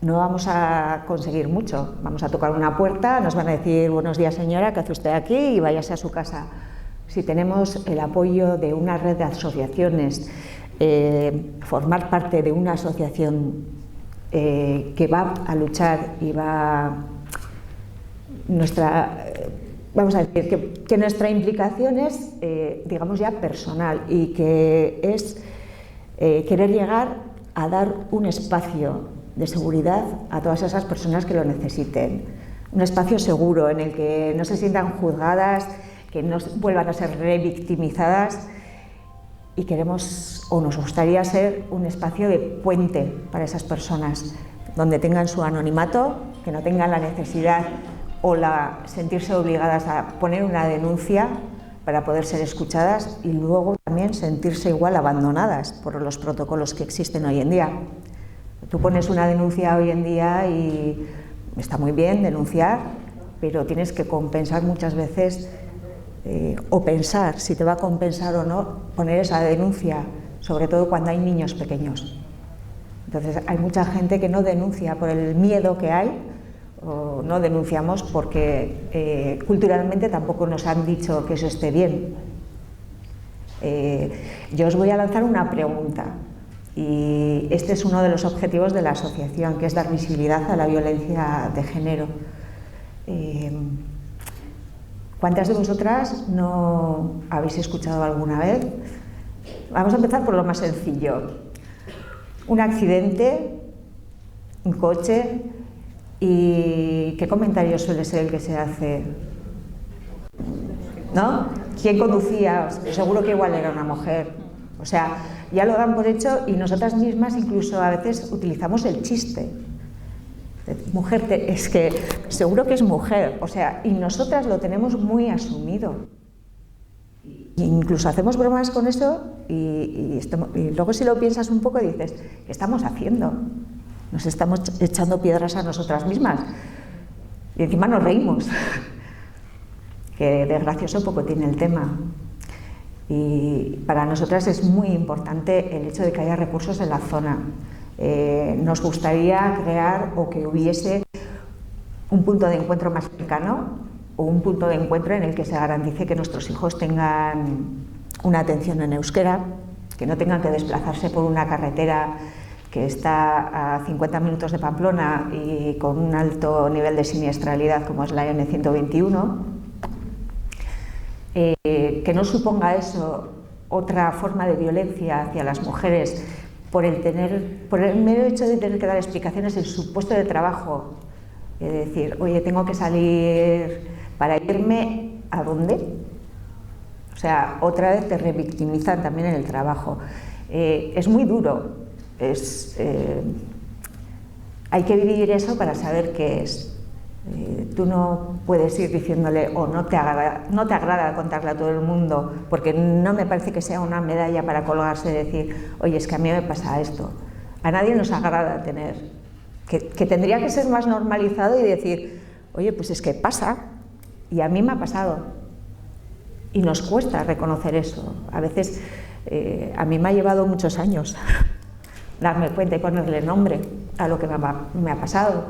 no vamos a conseguir mucho. Vamos a tocar una puerta, nos van a decir buenos días señora, ¿qué hace usted aquí? Y váyase a su casa. Si tenemos el apoyo de una red de asociaciones, formar parte de una asociación que va a luchar y va vamos a decir que nuestra implicación es, digamos ya personal, y que es querer llegar a dar un espacio de seguridad a todas esas personas que lo necesiten, un espacio seguro en el que no se sientan juzgadas, que no vuelvan a ser revictimizadas, y queremos, o nos gustaría ser, un espacio de puente para esas personas, donde tengan su anonimato, que no tengan la necesidad o sentirse obligadas a poner una denuncia para poder ser escuchadas, y luego también sentirse igual abandonadas por los protocolos que existen hoy en día. Tú pones una denuncia hoy en día y está muy bien denunciar, pero tienes que compensar muchas veces, o pensar si te va a compensar o no poner esa denuncia, sobre todo cuando hay niños pequeños. Entonces hay mucha gente que no denuncia por el miedo que hay, o no denunciamos porque culturalmente tampoco nos han dicho que eso esté bien. Yo os voy a lanzar una pregunta, y este es uno de los objetivos de la asociación, que es dar visibilidad a la violencia de género. ¿Cuántas de vosotras no habéis escuchado alguna vez? Vamos a empezar por lo más sencillo. Un accidente, un coche, ¿y qué comentario suele ser el que se hace? ¿No? ¿Quién conducía? Seguro que igual era una mujer. O sea, ya lo dan por hecho, y nosotras mismas incluso a veces utilizamos el chiste. Mujer, es que seguro que es mujer, o sea, y nosotras lo tenemos muy asumido. Incluso hacemos bromas con eso, y luego si lo piensas un poco dices, ¿qué estamos haciendo? Nos estamos echando piedras a nosotras mismas, y encima nos reímos, que de gracioso poco tiene el tema. Y para nosotras es muy importante el hecho de que haya recursos en la zona. Nos gustaría crear, o que hubiese, un punto de encuentro más cercano, o un punto de encuentro en el que se garantice que nuestros hijos tengan una atención en euskera, que no tengan que desplazarse por una carretera que está a 50 minutos de Pamplona y con un alto nivel de siniestralidad como es la N121, que no suponga eso otra forma de violencia hacia las mujeres por el mero hecho de tener que dar explicaciones en su puesto de trabajo, es decir, oye, tengo que salir para irme ¿a dónde? O sea, otra vez te revictimizan también en el trabajo. Es muy duro, hay que vivir eso para saber qué es. Tú no puedes ir diciéndole, o no te agrada contarle a todo el mundo, porque no me parece que sea una medalla para colgarse y decir, oye, es que a mí me pasa esto. A nadie nos agrada tener, que tendría que ser más normalizado y decir, oye, pues es que pasa, y a mí me ha pasado. Y nos cuesta reconocer eso. A veces, a mí me ha llevado muchos años darme cuenta y ponerle nombre a lo que me ha pasado.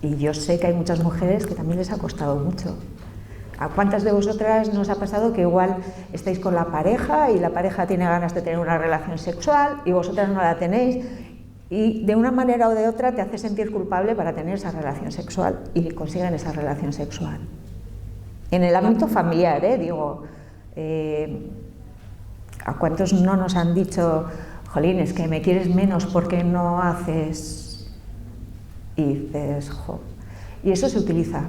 Y yo sé que hay muchas mujeres que también les ha costado mucho. ¿A cuántas de vosotras nos ha pasado que igual estáis con la pareja y la pareja tiene ganas de tener una relación sexual y vosotras no la tenéis, y de una manera o de otra te hace sentir culpable para tener esa relación sexual y consiguen esa relación sexual? En el ámbito familiar, digo, ¿a cuántos no nos han dicho, jolín, es que me quieres menos porque no haces? Y dices, jo. Y eso se utiliza,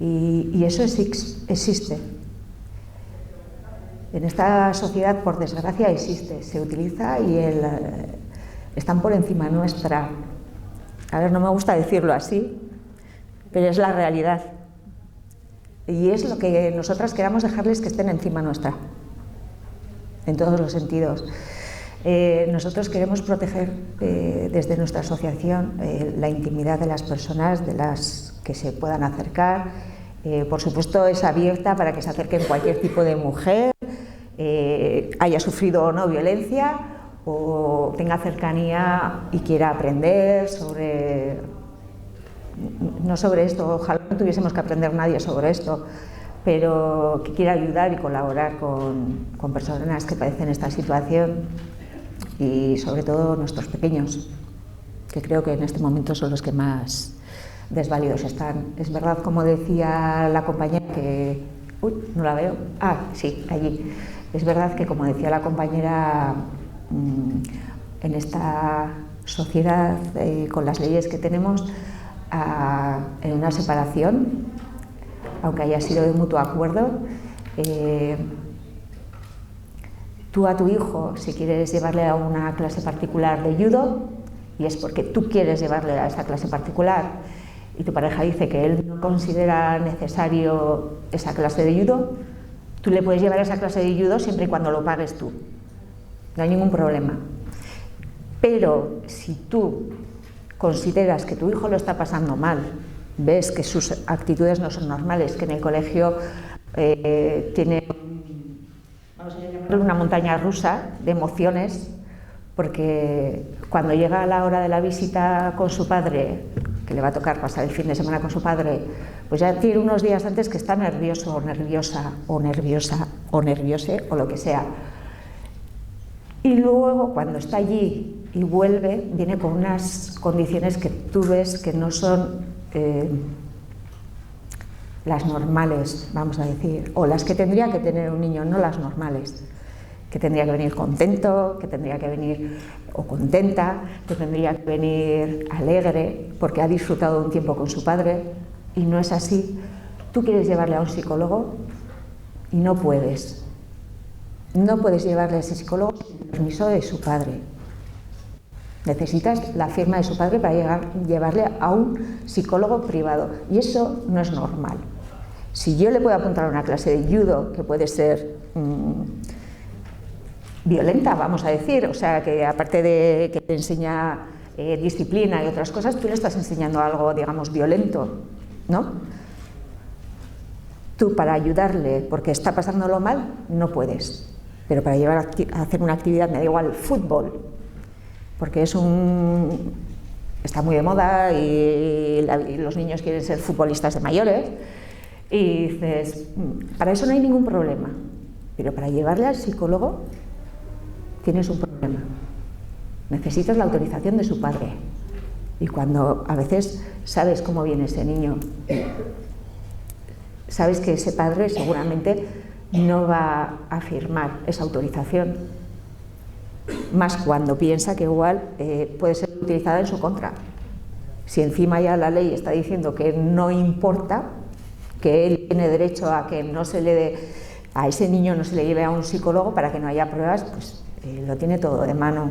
y eso existe. En esta sociedad, por desgracia, existe, se utiliza, y están por encima nuestra. A ver, no me gusta decirlo así, pero es la realidad. Y es lo que nosotras queramos dejarles, que estén encima nuestra, en todos los sentidos. Nosotros queremos proteger desde nuestra asociación la intimidad de las personas, de las que se puedan acercar. Por supuesto, es abierta para que se acerquen cualquier tipo de mujer, haya sufrido o no violencia, o tenga cercanía y quiera aprender no sobre esto, ojalá no tuviésemos que aprender nadie sobre esto, pero que quiera ayudar y colaborar con personas que padecen esta situación. Y sobre todo nuestros pequeños, que creo que en este momento son los que más desvalidos están. Es verdad, como decía la compañera, que... Uy, no la veo. Ah, sí, allí. Es verdad que, como decía la compañera, en esta sociedad, con las leyes que tenemos, en una separación, aunque haya sido de mutuo acuerdo, tú a tu hijo, si quieres llevarle a una clase particular de judo, y es porque tú quieres llevarle a esa clase particular, y tu pareja dice que él no considera necesario esa clase de judo, tú le puedes llevar a esa clase de judo siempre y cuando lo pagues tú. No hay ningún problema. Pero si tú consideras que tu hijo lo está pasando mal, ves que sus actitudes no son normales, que en el colegio tiene, vamos a llamarlo, una montaña rusa de emociones, porque cuando llega la hora de la visita con su padre, que le va a tocar pasar el fin de semana con su padre, pues ya tiene unos días antes que está nervioso o nerviosa o nerviosa o nerviose o lo que sea. Y luego cuando está allí y vuelve, viene con unas condiciones que tú ves que no son las normales, vamos a decir, o las que tendría que tener un niño, no las normales, que tendría que venir contento, que tendría que venir o contenta, que tendría que venir alegre porque ha disfrutado un tiempo con su padre, y no es así. Tú quieres llevarle a un psicólogo y no puedes. No puedes llevarle a ese psicólogo sin permiso de su padre. Necesitas la firma de su padre para llevarle a un psicólogo privado, y eso no es normal. Si yo le puedo apuntar a una clase de judo, que puede ser violenta, vamos a decir, o sea, que aparte de que te enseña disciplina y otras cosas, tú le estás enseñando algo, digamos, violento, ¿no? Tú, para ayudarle porque está pasándolo mal, no puedes, pero para llevar a hacer una actividad, me da igual, fútbol, porque está muy de moda y los niños quieren ser futbolistas de mayores, y dices, para eso no hay ningún problema, pero para llevarle al psicólogo tienes un problema. Necesitas la autorización de su padre, y cuando a veces sabes cómo viene ese niño, sabes que ese padre seguramente no va a firmar esa autorización, más cuando piensa que igual puede ser utilizada en su contra. Si encima ya la ley está diciendo que no importa, que él tiene derecho a que no se le dé, a ese niño no se le lleve a un psicólogo para que no haya pruebas, pues lo tiene todo de mano.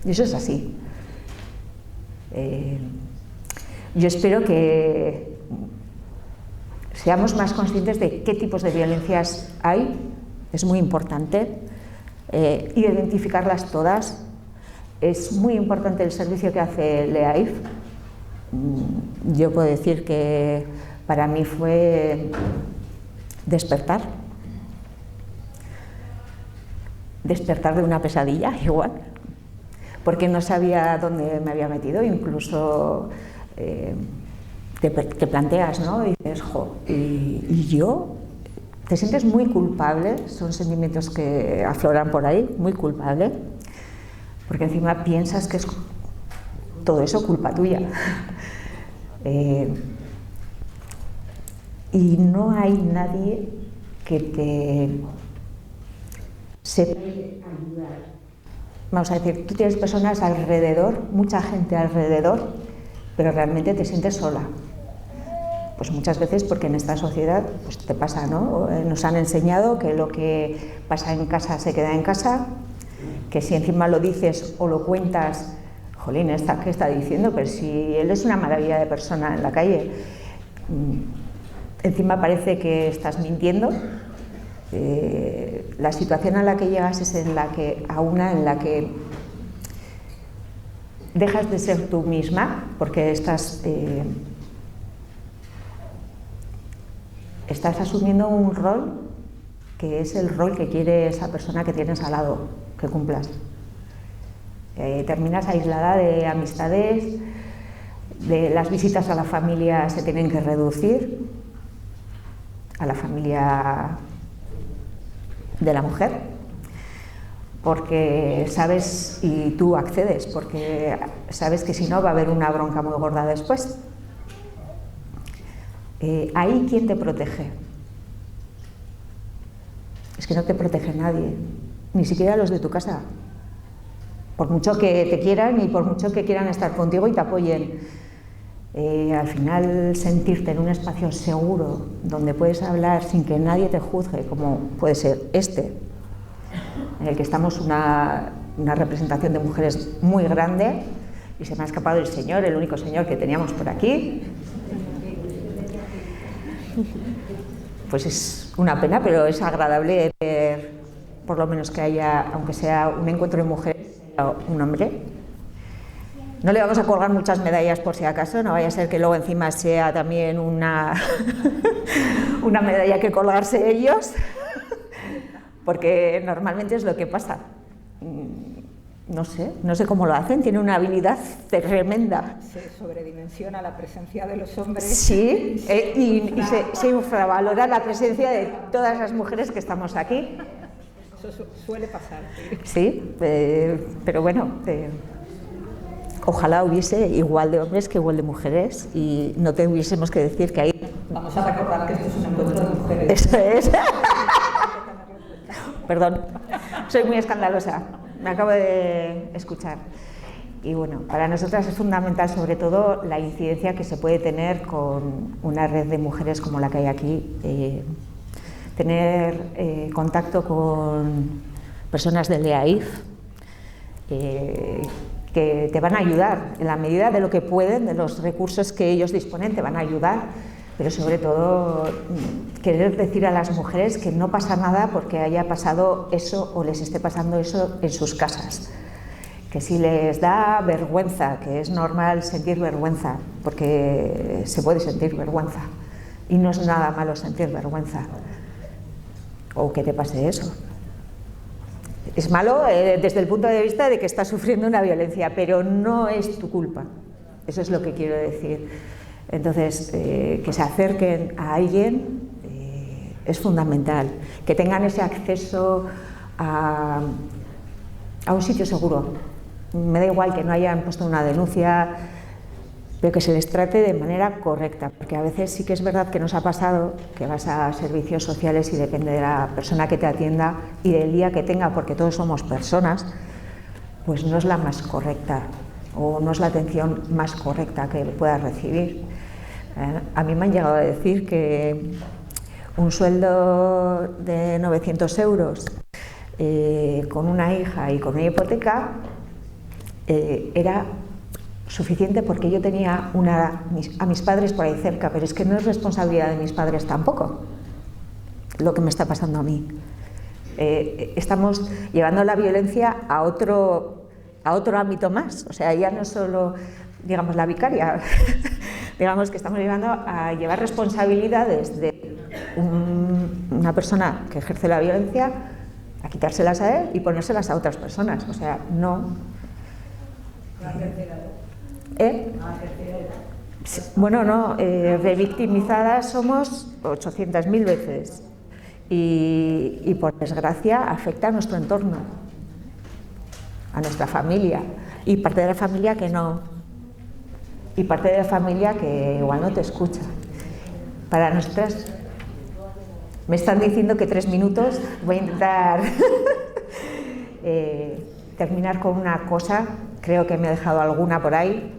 Y eso es así. Yo espero que seamos más conscientes de qué tipos de violencias hay. Es muy importante identificarlas todas. Es muy importante el servicio que hace LEAIF. Yo puedo decir que para mí fue despertar de una pesadilla, igual, porque no sabía dónde me había metido. Incluso te planteas, ¿no? Y dices, jo, y yo, te sientes muy culpable, son sentimientos que afloran por ahí, muy culpable, porque encima piensas que es todo eso culpa tuya. Y no hay nadie que te sepa ayudar. Vamos a decir, tú tienes personas alrededor, mucha gente alrededor, pero realmente te sientes sola. Pues muchas veces porque en esta sociedad pues te pasa, ¿no? Nos han enseñado que lo que pasa en casa se queda en casa, que si encima lo dices o lo cuentas, jolín, ¿qué está diciendo? Pero si él es una maravilla de persona en la calle. Encima parece que estás mintiendo. La situación a la que llegas es en la que dejas de ser tú misma, porque estás asumiendo un rol que es el rol que quiere esa persona que tienes al lado que cumplas. Terminas aislada de amistades, de las visitas a la familia se tienen que reducir, a la familia de la mujer, porque sabes, y tú accedes, porque sabes que si no va a haber una bronca muy gorda después. Ahí, ¿quién te protege? Es que no te protege nadie, ni siquiera los de tu casa. Por mucho que te quieran y por mucho que quieran estar contigo y te apoyen, Al final sentirte en un espacio seguro donde puedes hablar sin que nadie te juzgue, como puede ser este, en el que estamos una representación de mujeres muy grande, y se me ha escapado el señor, el único señor que teníamos por aquí. Pues es una pena, pero es agradable ver, por lo menos que haya, aunque sea un encuentro de mujeres, un hombre. No le vamos a colgar muchas medallas por si acaso, no vaya a ser que luego encima sea también una medalla que colgarse ellos, porque normalmente es lo que pasa. No sé cómo lo hacen, tiene una habilidad tremenda. Se sobredimensiona la presencia de los hombres. Sí, y se infravalora la presencia de todas las mujeres que estamos aquí. Eso suele pasar. Sí, pero bueno, ojalá hubiese igual de hombres que igual de mujeres y no tuviésemos que decir que hay... Vamos a recordar que esto es un encuentro de mujeres. Eso es. Perdón, soy muy escandalosa. Me acabo de escuchar. Y bueno, para nosotras es fundamental sobre todo la incidencia que se puede tener con una red de mujeres como la que hay aquí, tener contacto con personas del EAIF que te van a ayudar en la medida de lo que pueden, de los recursos que ellos disponen, te van a ayudar, pero sobre todo querer decir a las mujeres que no pasa nada porque haya pasado eso o les esté pasando eso en sus casas. Que si les da vergüenza, que es normal sentir vergüenza, porque se puede sentir vergüenza y no es nada malo sentir vergüenza o que te pase eso. Es malo desde el punto de vista de que estás sufriendo una violencia, pero no es tu culpa. Eso es lo que quiero decir. Entonces, que se acerquen a alguien es fundamental, que tengan ese acceso a un sitio seguro. Me da igual que no hayan puesto una denuncia, pero que se les trate de manera correcta, porque a veces sí que es verdad que nos ha pasado que vas a servicios sociales y depende de la persona que te atienda y del día que tenga, porque todos somos personas, pues no es la más correcta o no es la atención más correcta que puedas recibir. A mí me han llegado a decir que un sueldo de 900 euros con una hija y con una hipoteca era suficiente porque yo tenía a mis padres por ahí cerca, pero es que no es responsabilidad de mis padres tampoco lo que me está pasando a mí. Estamos llevando la violencia a otro ámbito más, o sea, ya no solo, digamos, la vicaria, digamos que estamos llevando a llevar responsabilidades de una persona que ejerce la violencia, a quitárselas a él y ponérselas a otras personas, o sea, no... Bueno, no, revictimizadas somos 800.000 veces y por desgracia afecta a nuestro entorno, a nuestra familia y parte de la familia que no, y parte de la familia que igual no te escucha. Para nosotras, me están diciendo que 3 minutos, voy a intentar terminar con una cosa, creo que me he dejado alguna por ahí,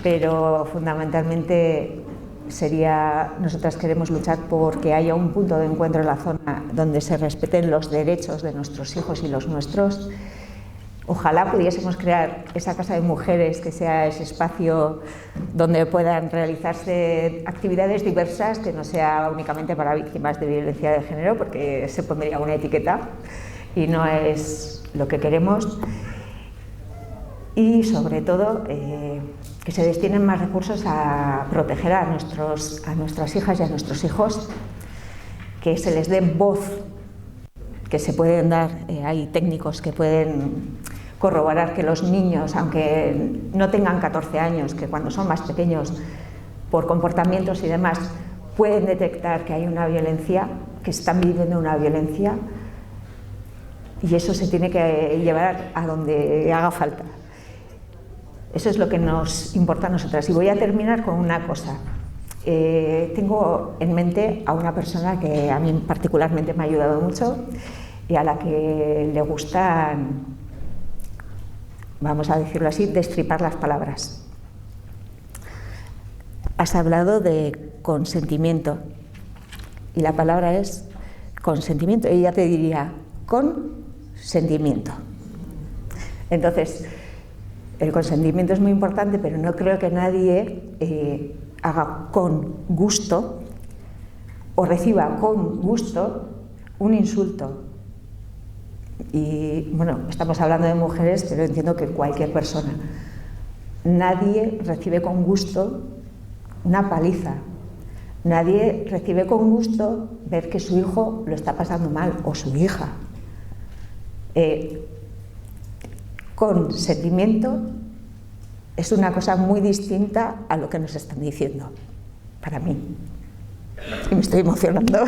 pero fundamentalmente sería, nosotras queremos luchar porque haya un punto de encuentro en la zona donde se respeten los derechos de nuestros hijos y los nuestros. Ojalá pudiésemos crear esa casa de mujeres, que sea ese espacio donde puedan realizarse actividades diversas, que no sea únicamente para víctimas de violencia de género, porque se pondría una etiqueta y no es lo que queremos. Y sobre todo que se destinen más recursos a proteger a nuestras hijas y a nuestros hijos, que se les dé voz, que se pueden dar, hay técnicos que pueden corroborar que los niños, aunque no tengan 14 años, que cuando son más pequeños, por comportamientos y demás, pueden detectar que hay una violencia, que están viviendo una violencia, y eso se tiene que llevar a donde haga falta. Eso es lo que nos importa a nosotras. Y voy a terminar con una cosa. Tengo en mente a una persona que a mí particularmente me ha ayudado mucho y a la que le gustan, vamos a decirlo así, destripar las palabras. has hablado de consentimiento y la palabra es consentimiento. Ella te diría con sentimiento. Entonces, el consentimiento es muy importante, pero no creo que nadie haga con gusto o reciba con gusto un insulto. Y bueno, estamos hablando de mujeres, pero entiendo que cualquier persona. Nadie recibe con gusto una paliza. Nadie recibe con gusto ver que su hijo lo está pasando mal o su hija. Consentimiento es una cosa muy distinta a lo que nos están diciendo, para mí. Y me estoy emocionando.